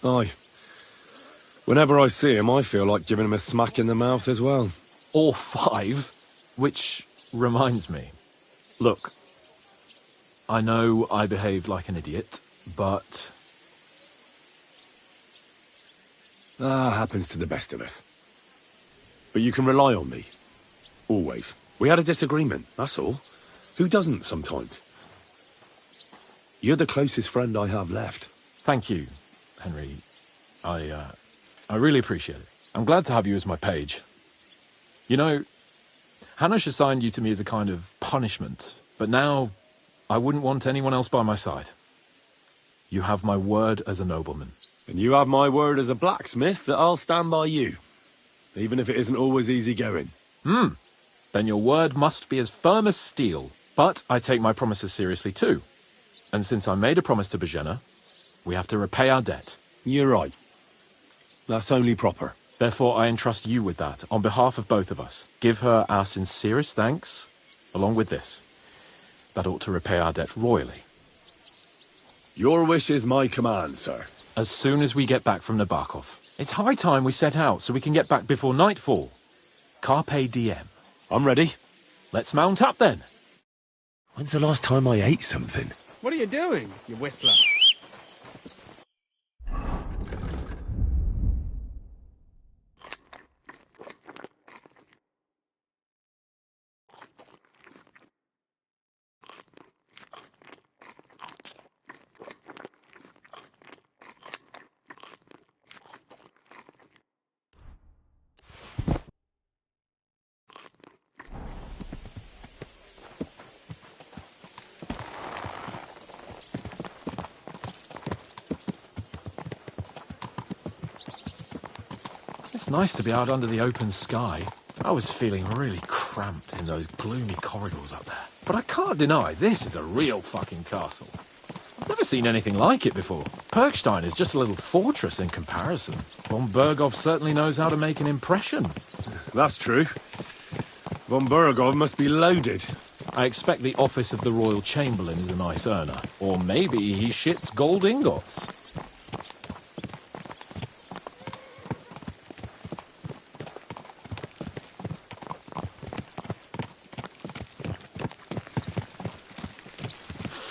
Aye. Whenever I see him, I feel like giving him a smack in the mouth as well. Or 5. Which reminds me. Look, I know I behaved like an idiot, but... Happens to the best of us. But you can rely on me. Always. We had a disagreement, that's all. Who doesn't sometimes? You're the closest friend I have left. Thank you, Henry. I really appreciate it. I'm glad to have you as my page. You know, Hanush assigned you to me as a kind of punishment, but now I wouldn't want anyone else by my side. You have my word as a nobleman. And you have my word as a blacksmith that I'll stand by you. Even if it isn't always easy going. Then your word must be as firm as steel. But I take my promises seriously too. And since I made a promise to Bozhena, we have to repay our debt. You're right. That's only proper. Therefore, I entrust you with that, on behalf of both of us. Give her our sincerest thanks, along with this. That ought to repay our debt royally. Your wish is my command, sir. As soon as we get back from Nabokov. It's high time we set out, so we can get back before nightfall. Carpe diem. I'm ready. Let's mount up, then. When's the last time I ate something? What are you doing, you whistler? It's nice to be out under the open sky. I was feeling really cramped in those gloomy corridors up there. But I can't deny, this is a real fucking castle. I've never seen anything like it before. Perkstein is just a little fortress in comparison. Von Berghoff certainly knows how to make an impression. That's true. Von Berghoff must be loaded. I expect the office of the Royal Chamberlain is a nice earner. Or maybe he shits gold ingots.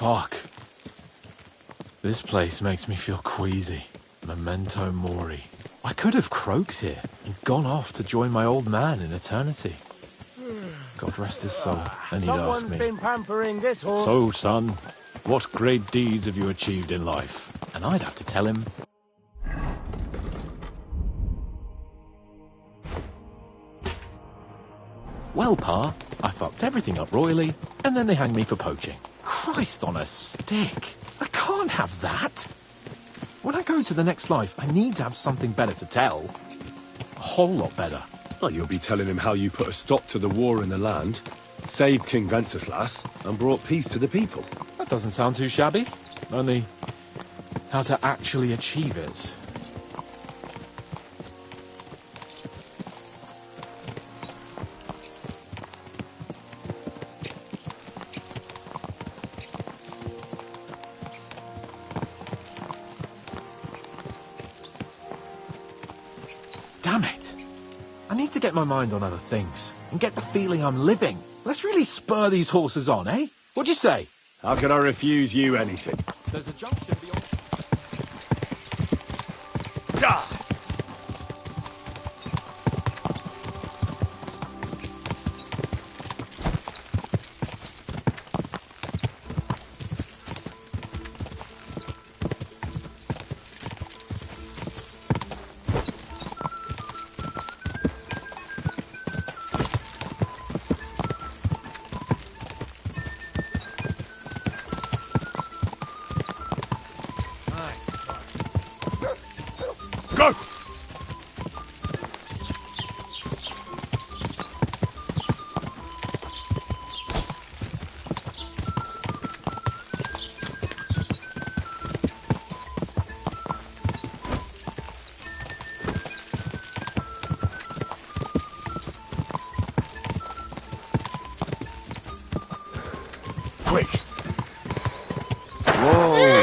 Fuck. This place makes me feel queasy. Memento mori. I could have croaked here and gone off to join my old man in eternity. God rest his soul. And he'd ask Someone's me, been pampering this horse. "So, son, what great deeds have you achieved in life?" And I'd have to tell him, "Well, Pa, I fucked everything up royally, and then they hanged me for poaching." Christ on a stick. I can't have that. When I go to the next life, I need to have something better to tell. A whole lot better. Well, you'll be telling him how you put a stop to the war in the land, saved King Venceslas, and brought peace to the people. That doesn't sound too shabby. Only, how to actually achieve it. Damn it. I need to get my mind on other things and get the feeling I'm living. Let's really spur these horses on, eh? What'd you say? How could I refuse you anything? There's a junction beyond... quick. Whoa!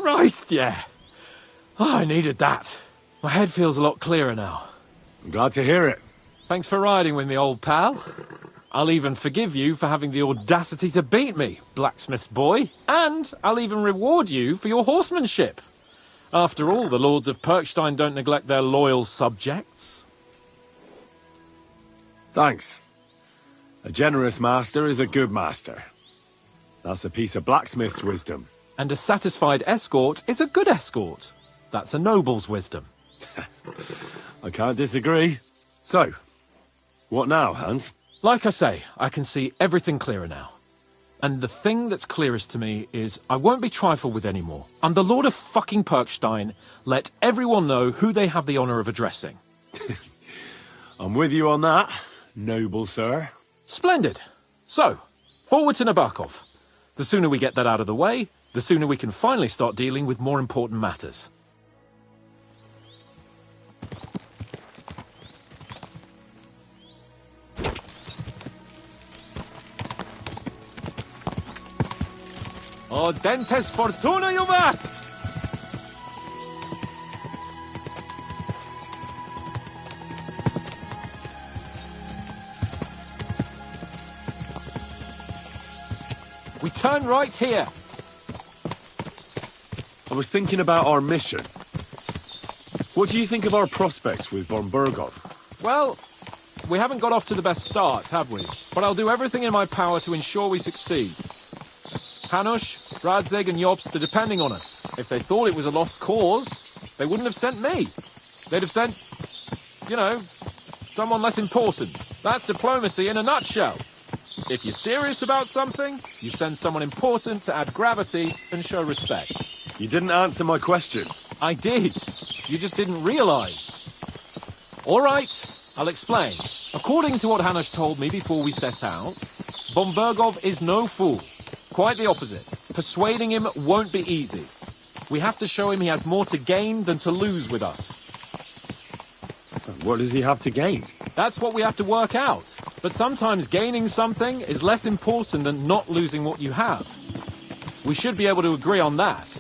Christ, yeah. Oh, I needed that. My head feels a lot clearer now. I'm glad to hear it. Thanks for riding with me, old pal. I'll even forgive you for having the audacity to beat me, blacksmith's boy. And I'll even reward you for your horsemanship. After all, the lords of Perkstein don't neglect their loyal subjects. Thanks. A generous master is a good master. That's a piece of blacksmith's wisdom. And a satisfied escort is a good escort. That's a noble's wisdom. I can't disagree. So, what now, Hans? Like I say, I can see everything clearer now. And the thing that's clearest to me is I won't be trifled with anymore. I'm the Lord of fucking Perkstein. Let everyone know who they have the honour of addressing. I'm with you on that, noble sir. Splendid. So, forward to Nabokov. The sooner we get that out of the way, the sooner we can finally start dealing with more important matters. O dentes fortuna juvat! We turn right here. I was thinking about our mission. What do you think of our prospects with von Burgov? Well, we haven't got off to the best start, have we? But I'll do everything in my power to ensure we succeed. Hanush, Radzig and Jobst are depending on us. If they thought it was a lost cause, they wouldn't have sent me. They'd have sent, you know, someone less important. That's diplomacy in a nutshell. If you're serious about something, you send someone important to add gravity and show respect. You didn't answer my question. I did. You just didn't realize. All right, I'll explain. According to what Hanush told me before we set out, Bombergov is no fool. Quite the opposite. Persuading him won't be easy. We have to show him he has more to gain than to lose with us. What does he have to gain? That's what we have to work out. But sometimes gaining something is less important than not losing what you have. We should be able to agree on that.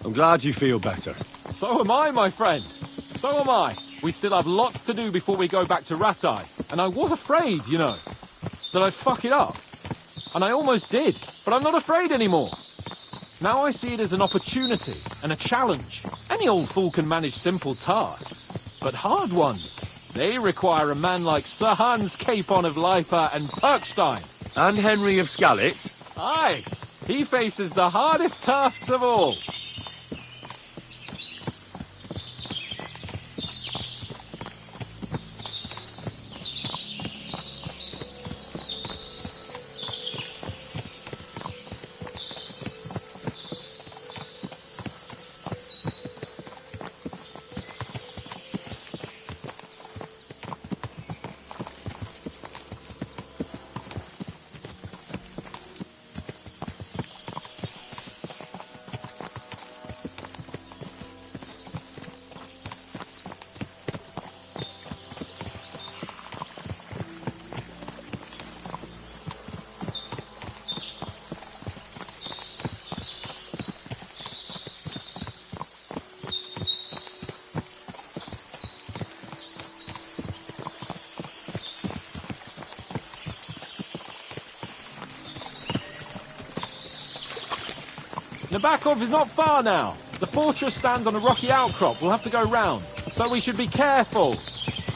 I'm glad you feel better. So am I, my friend. So am I. We still have lots to do before we go back to Ratai. And I was afraid, you know, that I'd fuck it up. And I almost did, but I'm not afraid anymore. Now I see it as an opportunity and a challenge. Any old fool can manage simple tasks, but hard ones, they require a man like Sir Hans Capon of Leipa and Perkstein. And Henry of Skalitz. Aye, he faces the hardest tasks of all. Nabakov is not far now. The fortress stands on a rocky outcrop. We'll have to go round. So we should be careful.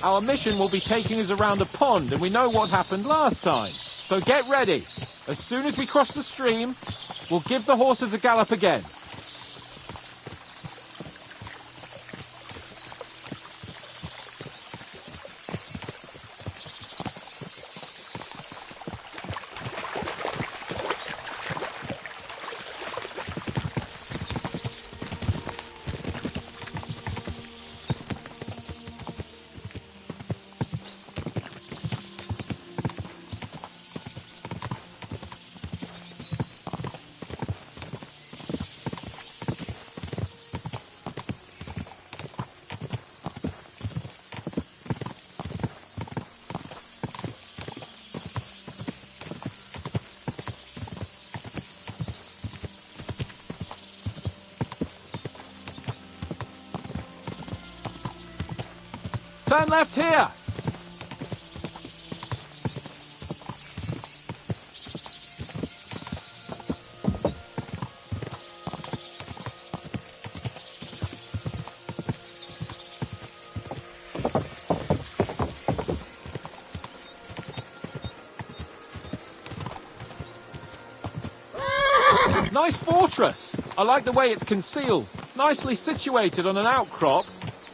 Our mission will be taking us around a pond, and we know what happened last time. So get ready. As soon as we cross the stream, we'll give the horses a gallop again. Turn left here! Nice fortress! I like the way it's concealed. Nicely situated on an outcrop,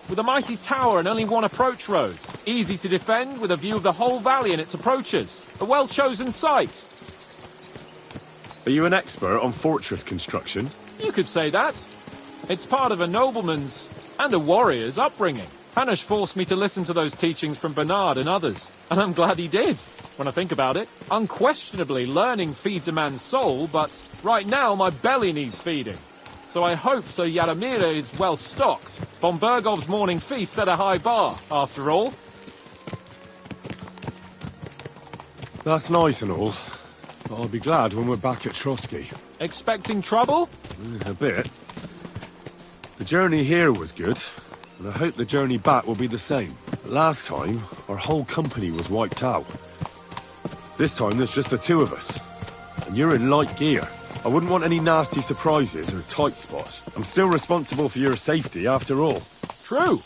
with a mighty tower and only one approach road. Easy to defend with a view of the whole valley and its approaches. A well-chosen site. Are you an expert on fortress construction? You could say that. It's part of a nobleman's and a warrior's upbringing. Hanush forced me to listen to those teachings from Bernard and others, and I'm glad he did. When I think about it, unquestionably learning feeds a man's soul, but right now my belly needs feeding. So I hope Sir Yaramira is well stocked. Bombergov's morning feast set a high bar, after all. That's nice and all, but I'll be glad when we're back at Trotsky. Expecting trouble? A bit. The journey here was good, and I hope the journey back will be the same. Last time, our whole company was wiped out. This time there's just the two of us, and you're in light gear. I wouldn't want any nasty surprises or tight spots. I'm still responsible for your safety, after all. True.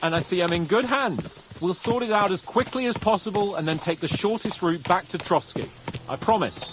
And I see I'm in good hands. We'll sort it out as quickly as possible and then take the shortest route back to Trotsky. I promise.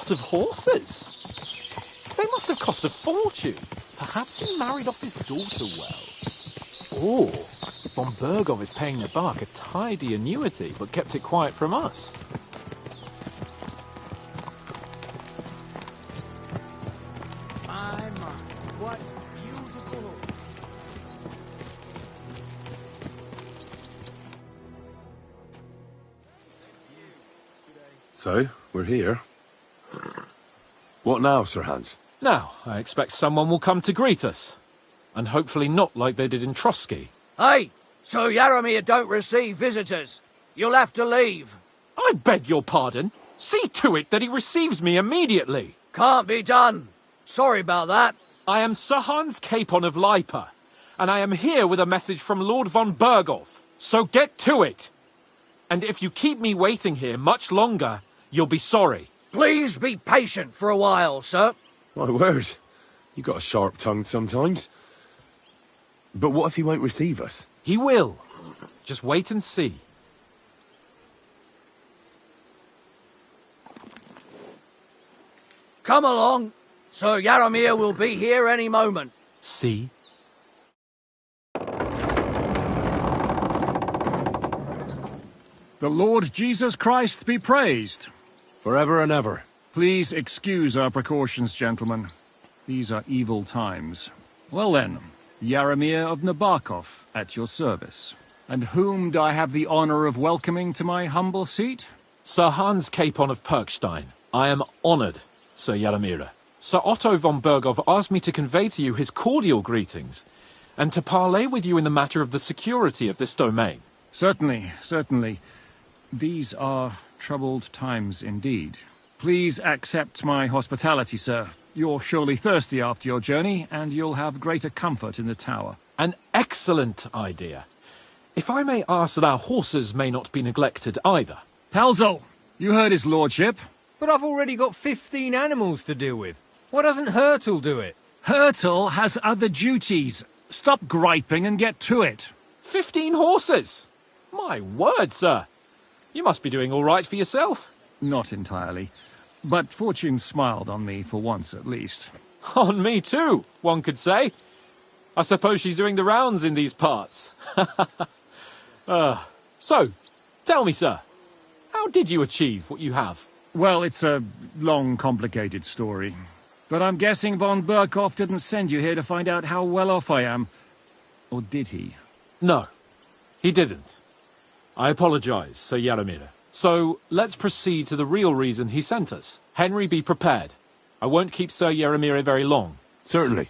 lot of horses. They must have cost a fortune. Perhaps he married off his daughter well. Or von Bergov is paying Nabark a tidy annuity, but kept it quiet from us. My, what beautiful. So, we're here. What now, Sir Hans? Now, I expect someone will come to greet us. And hopefully not like they did in Trotsky. Hey, Sir Yaramir don't receive visitors. You'll have to leave. I beg your pardon. See to it that he receives me immediately. Can't be done. Sorry about that. I am Sir Hans Capon of Lipa, and I am here with a message from Lord von Bergov. So get to it. And if you keep me waiting here much longer, you'll be sorry. Please be patient for a while, sir. My word. You got a sharp tongue sometimes. But what if he won't receive us? He will. Just wait and see. Come along. Sir Yaramir will be here any moment. See? The Lord Jesus Christ be praised. Forever and ever. Please excuse our precautions, gentlemen. These are evil times. Well then, Yaramir of Nabokov, at your service. And whom do I have the honor of welcoming to my humble seat? Sir Hans Capon of Perkstein. I am honoured, Sir Yaramir. Sir Otto von Bergov asked me to convey to you his cordial greetings, and to parley with you in the matter of the security of this domain. Certainly, certainly. These are troubled times indeed. Please accept my hospitality, sir. You're surely thirsty after your journey, and you'll have greater comfort in the tower. An excellent idea. If I may ask that our horses may not be neglected either. Pelzel, you heard his lordship. But I've already got 15 animals to deal with. Why doesn't Hurtle do it? Hurtle has other duties. Stop griping and get to it. 15 horses? My word, sir. You must be doing all right for yourself. Not entirely. But fortune smiled on me for once at least. On me too, one could say. I suppose she's doing the rounds in these parts. So, tell me, sir, how did you achieve what you have? Well, it's a long, complicated story. But I'm guessing von Berkov didn't send you here to find out how well off I am. Or did he? No, he didn't. I apologize, Sir Yaramir. So, let's proceed to the real reason he sent us. Henry, be prepared. I won't keep Sir Yaramir very long. Certainly.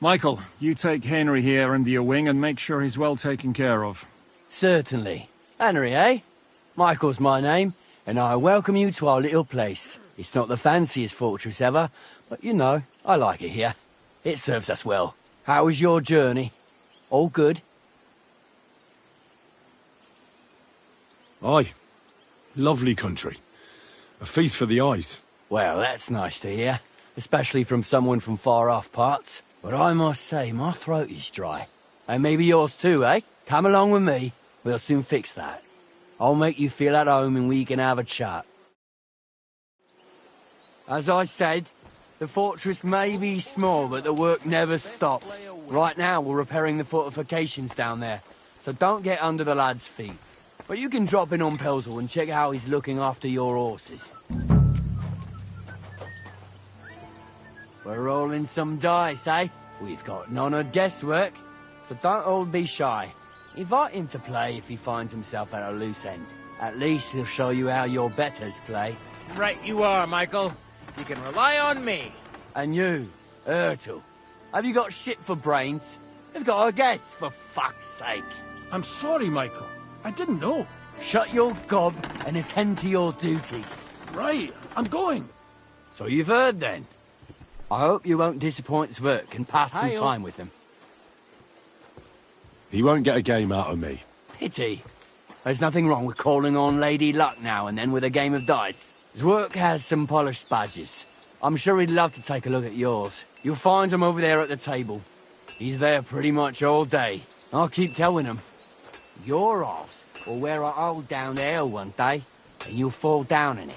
Michael, you take Henry here under your wing and make sure he's well taken care of. Certainly. Henry, eh? Michael's my name, and I welcome you to our little place. It's not the fanciest fortress ever, but you know, I like it here. It serves us well. How was your journey? All good? Aye. Lovely country. A feast for the eyes. Well, that's nice to hear, especially from someone from far-off parts. But I must say, my throat is dry. And maybe yours too, eh? Come along with me. We'll soon fix that. I'll make you feel at home and we can have a chat. As I said, the fortress may be small, but the work never stops. Right now, we're repairing the fortifications down there, so don't get under the lad's feet. But you can drop in on Pelzel and check how he's looking after your horses. We're rolling some dice, eh? We've got none of guesswork, so don't all be shy. Invite him to play if he finds himself at a loose end. At least he'll show you how your betters play. Right you are, Michael. You can rely on me. And you, Ertul, have you got shit for brains? You've got a guess, for fuck's sake. I'm sorry, Michael. I didn't know. Shut your gob and attend to your duties. Right, I'm going. So you've heard then. I hope you won't disappoint Zwerk and pass some time with him. He won't get a game out of me. Pity. There's nothing wrong with calling on Lady Luck now and then with a game of dice. Zwerk has some polished badges. I'm sure he'd love to take a look at yours. You'll find him over there at the table. He's there pretty much all day. I'll keep telling him. Your arse will wear a hole down there one day, and you'll fall down in it.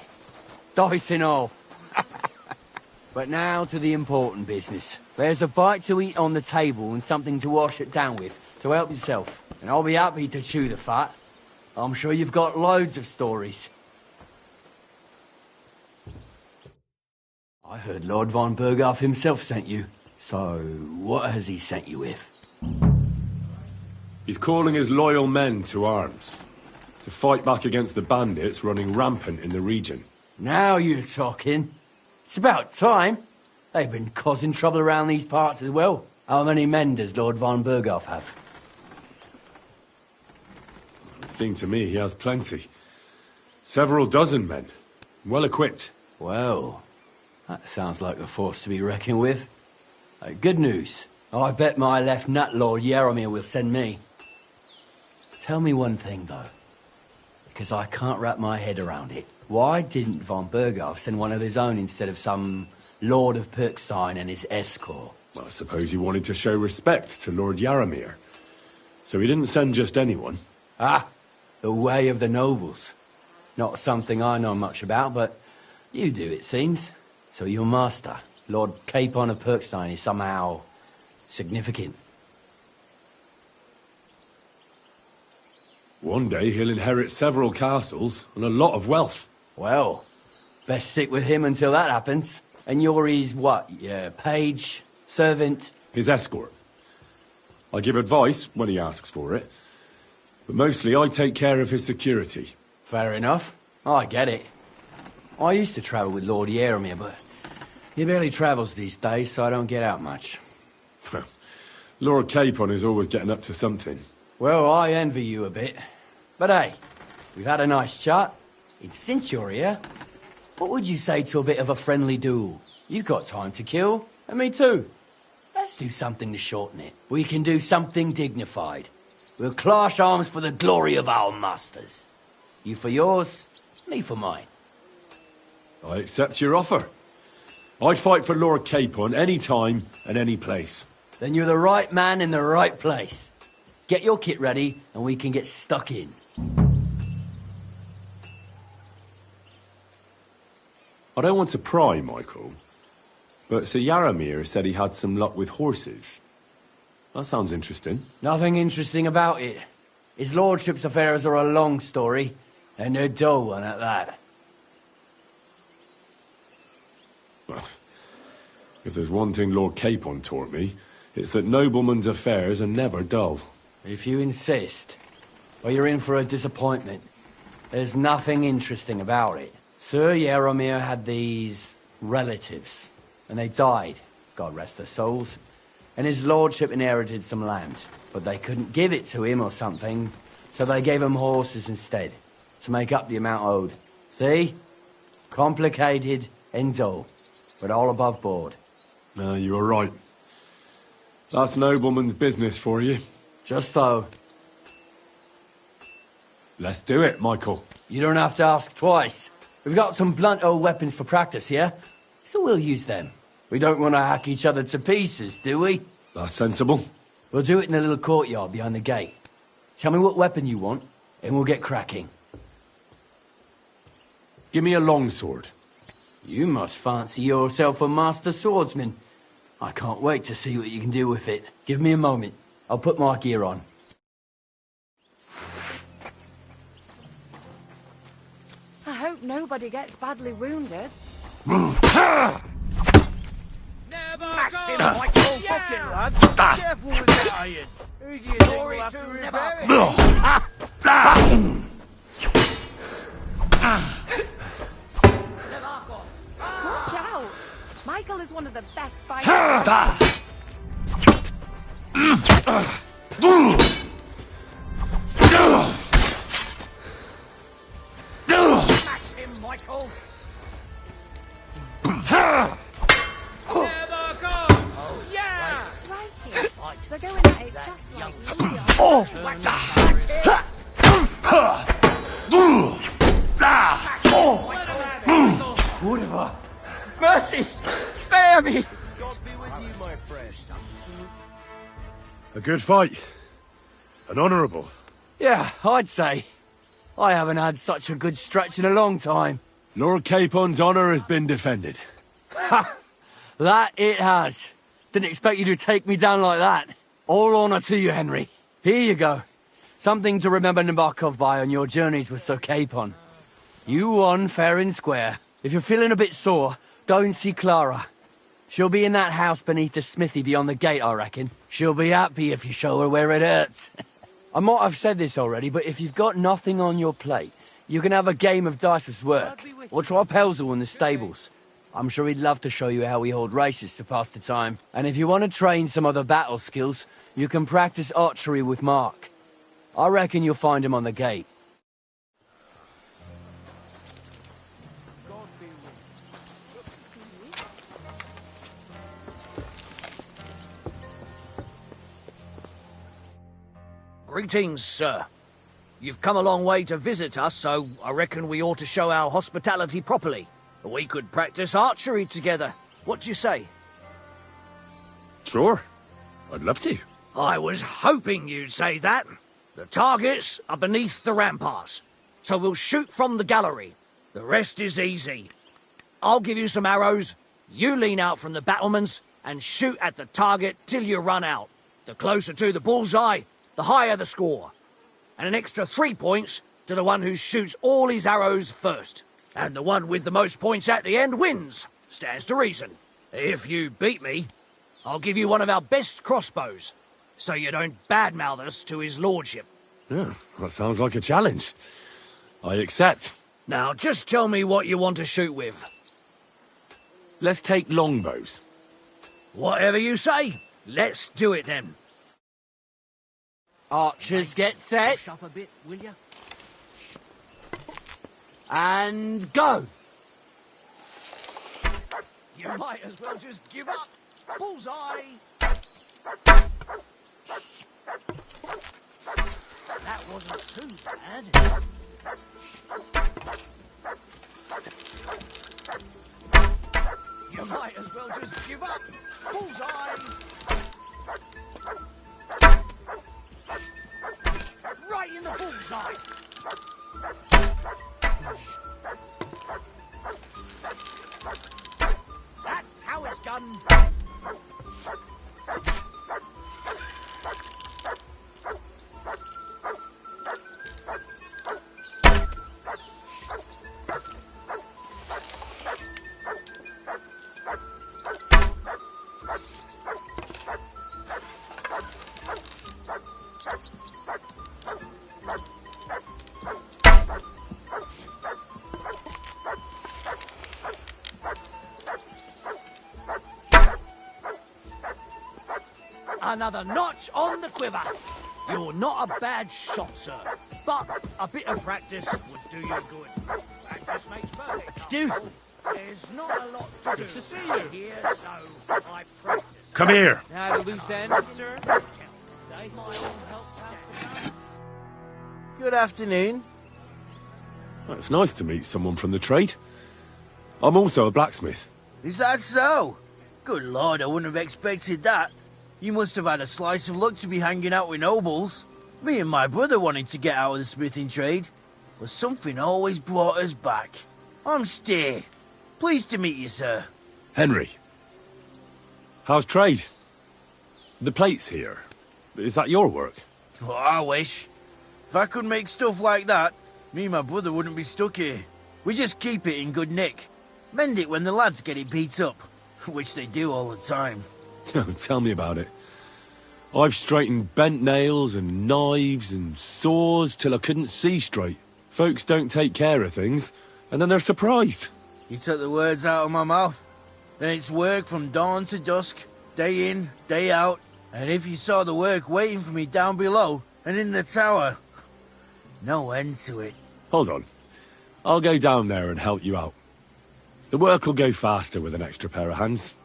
Dice and all. But now to the important business. There's a bite to eat on the table and something to wash it down with, so help yourself. And I'll be happy to chew the fat. I'm sure you've got loads of stories. I heard Lord von Berghoff himself sent you. So, what has he sent you with? He's calling his loyal men to arms. To fight back against the bandits running rampant in the region. Now you're talking. It's about time. They've been causing trouble around these parts as well. How many men does Lord von Berghoff have? It seemed to me he has plenty. Several dozen men. Well equipped. Well, that sounds like a force to be reckoned with. Good news. I bet my left nut Lord Yaromir will send me. Tell me one thing, though. Because I can't wrap my head around it. Why didn't von Berghoff send one of his own instead of some Lord of Pirkstein and his escort? Well, I suppose he wanted to show respect to Lord Yaromir. So he didn't send just anyone. Ah, the way of the nobles. Not something I know much about, but you do, it seems. So your master, Lord Capon of Pirkstein, is somehow significant. One day he'll inherit several castles and a lot of wealth. Well, best stick with him until that happens. And you're his, what, page, servant? His escort. I give advice when he asks for it. But mostly I take care of his security. Fair enough. I get it. I used to travel with Lord Yaromir, but he barely travels these days, so I don't get out much. Lord Capon is always getting up to something. Well, I envy you a bit. But hey, we've had a nice chat. And since you're here, what would you say to a bit of a friendly duel? You've got time to kill, and me too. Let's do something to shorten it. We can do something dignified. We'll clash arms for the glory of our masters. You for yours, me for mine. I accept your offer. I'd fight for Lord Capon any time and any place. Then you're the right man in the right place. Get your kit ready, and we can get stuck in. I don't want to pry, Michael, but Sir Yaromir said he had some luck with horses. That sounds interesting. Nothing interesting about it. His lordship's affairs are a long story, and they're dull one at that. Well, if there's one thing Lord Capon taught me, it's that noblemen's affairs are never dull. If you insist, well, you're in for a disappointment. There's nothing interesting about it. Sir Yaromir had these relatives, and they died, God rest their souls. And his lordship inherited some land, but they couldn't give it to him or something, so they gave him horses instead, to make up the amount owed. See? Complicated and dull, but all above board. No, you were right. That's nobleman's business for you. Just so. Let's do it, Michael. You don't have to ask twice. We've got some blunt old weapons for practice here, so we'll use them. We don't want to hack each other to pieces, do we? That's sensible. We'll do it in the little courtyard behind the gate. Tell me what weapon you want, and we'll get cracking. Give me a longsword. You must fancy yourself a master swordsman. I can't wait to see what you can do with it. Give me a moment. I'll put my gear on. I hope nobody gets badly wounded. Never go! Michael! Fucking lads! Careful with that iron! Who do you think will have to repair it? Watch out! Michael is one of the best fighters. Smash him, Michael! Never go! Oh, yeah! Right here. They're going at it just like we are. Whatever. Mercy! Spare me! God be with you, my friend. A good fight. An honourable. Yeah, I'd say. I haven't had such a good stretch in a long time. Lord Capon's honour has been defended. Ha! That it has. Didn't expect you to take me down like that. All honour to you, Henry. Here you go. Something to remember Nabokov by on your journeys with Sir Capon. You won fair and square. If you're feeling a bit sore, go and see Clara. She'll be in that house beneath the smithy beyond the gate, I reckon. She'll be happy if you show her where it hurts. I might have said this already, but if you've got nothing on your plate, you can have a game of dice's work. Or try Pelzel in the stables. I'm sure he'd love to show you how we hold races to pass the time. And if you want to train some other battle skills, you can practice archery with Mark. I reckon you'll find him on the gate. Greetings, sir. You've come a long way to visit us, so I reckon we ought to show our hospitality properly. We could practice archery together. What do you say? Sure. I'd love to. I was hoping you'd say that. The targets are beneath the ramparts, so we'll shoot from the gallery. The rest is easy. I'll give you some arrows, you lean out from the battlements, and shoot at the target till you run out. The closer to the bullseye, the higher the score. And an extra 3 points to the one who shoots all his arrows first. And the one with the most points at the end wins. Stands to reason. If you beat me, I'll give you one of our best crossbows, so you don't badmouth us to his lordship. Yeah, that sounds like a challenge. I accept. Now, just tell me what you want to shoot with. Let's take longbows. Whatever you say. Let's do it then. Archers get set. Push up a bit, will you? And go! You might as well just give up. Bullseye! That wasn't too bad. You might as well just give up. Bullseye! Right in the bullseye! That's how it's done. Another notch on the quiver. You're not a bad shot, sir, but a bit of practice would do you good. Practice makes perfect. Excuse me. There's not a lot to do. Good to see you. Here, so I practice. Come here. Now the loose end, sir. Good afternoon. Well, it's nice to meet someone from the trade. I'm also a blacksmith. Is that so? Good lord, I wouldn't have expected that. You must have had a slice of luck to be hanging out with nobles. Me and my brother wanted to get out of the smithing trade, but something always brought us back. I'm Steer. Pleased to meet you, sir. Henry. How's trade? The plates here. Is that your work? Well, I wish. If I could make stuff like that, me and my brother wouldn't be stuck here. We just keep it in good nick. Mend it when the lads get it beat up, which they do all the time. Tell me about it. I've straightened bent nails and knives and saws till I couldn't see straight. Folks don't take care of things, and then they're surprised. You took the words out of my mouth. Then it's work from dawn to dusk, day in, day out. And if you saw the work waiting for me down below and in the tower, no end to it. Hold on. I'll go down there and help you out. The work will go faster with an extra pair of hands.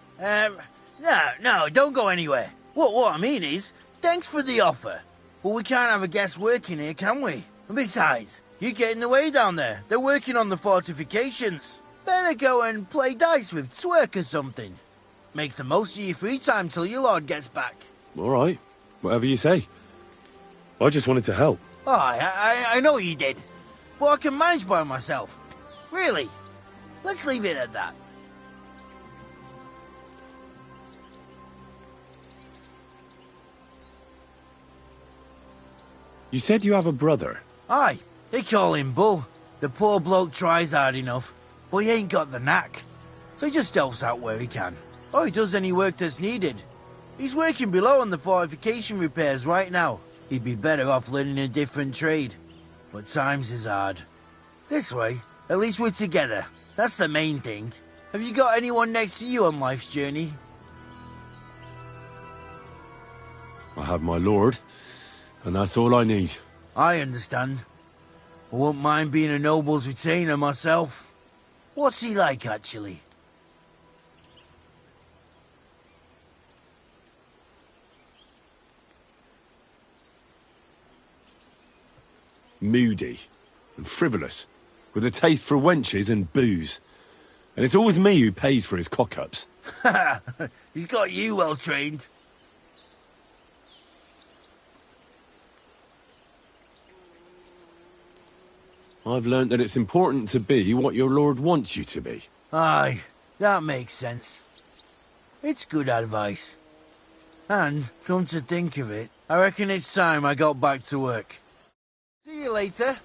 No, don't go anywhere. What I mean is, thanks for the offer. But we can't have a guest working here, can we? And besides, you get in the way down there. They're working on the fortifications. Better go and play dice with Twerk or something. Make the most of your free time till your lord gets back. All right. Whatever you say. I just wanted to help. Oh, I know you did. But I can manage by myself. Really. Let's leave it at that. You said you have a brother. Aye, they call him Bull. The poor bloke tries hard enough, but he ain't got the knack. So he just helps out where he can. Or he does any work that's needed. He's working below on the fortification repairs right now. He'd be better off learning a different trade. But times is hard. This way, at least we're together. That's the main thing. Have you got anyone next to you on life's journey? I have my lord, and that's all I need. I understand. I wouldn't mind being a noble's retainer myself. What's he like, actually? Moody and frivolous, with a taste for wenches and booze. And it's always me who pays for his cock-ups. He's got you well trained. I've learnt that it's important to be what your lord wants you to be. Aye, that makes sense. It's good advice. And, come to think of it, I reckon it's time I got back to work. See you later.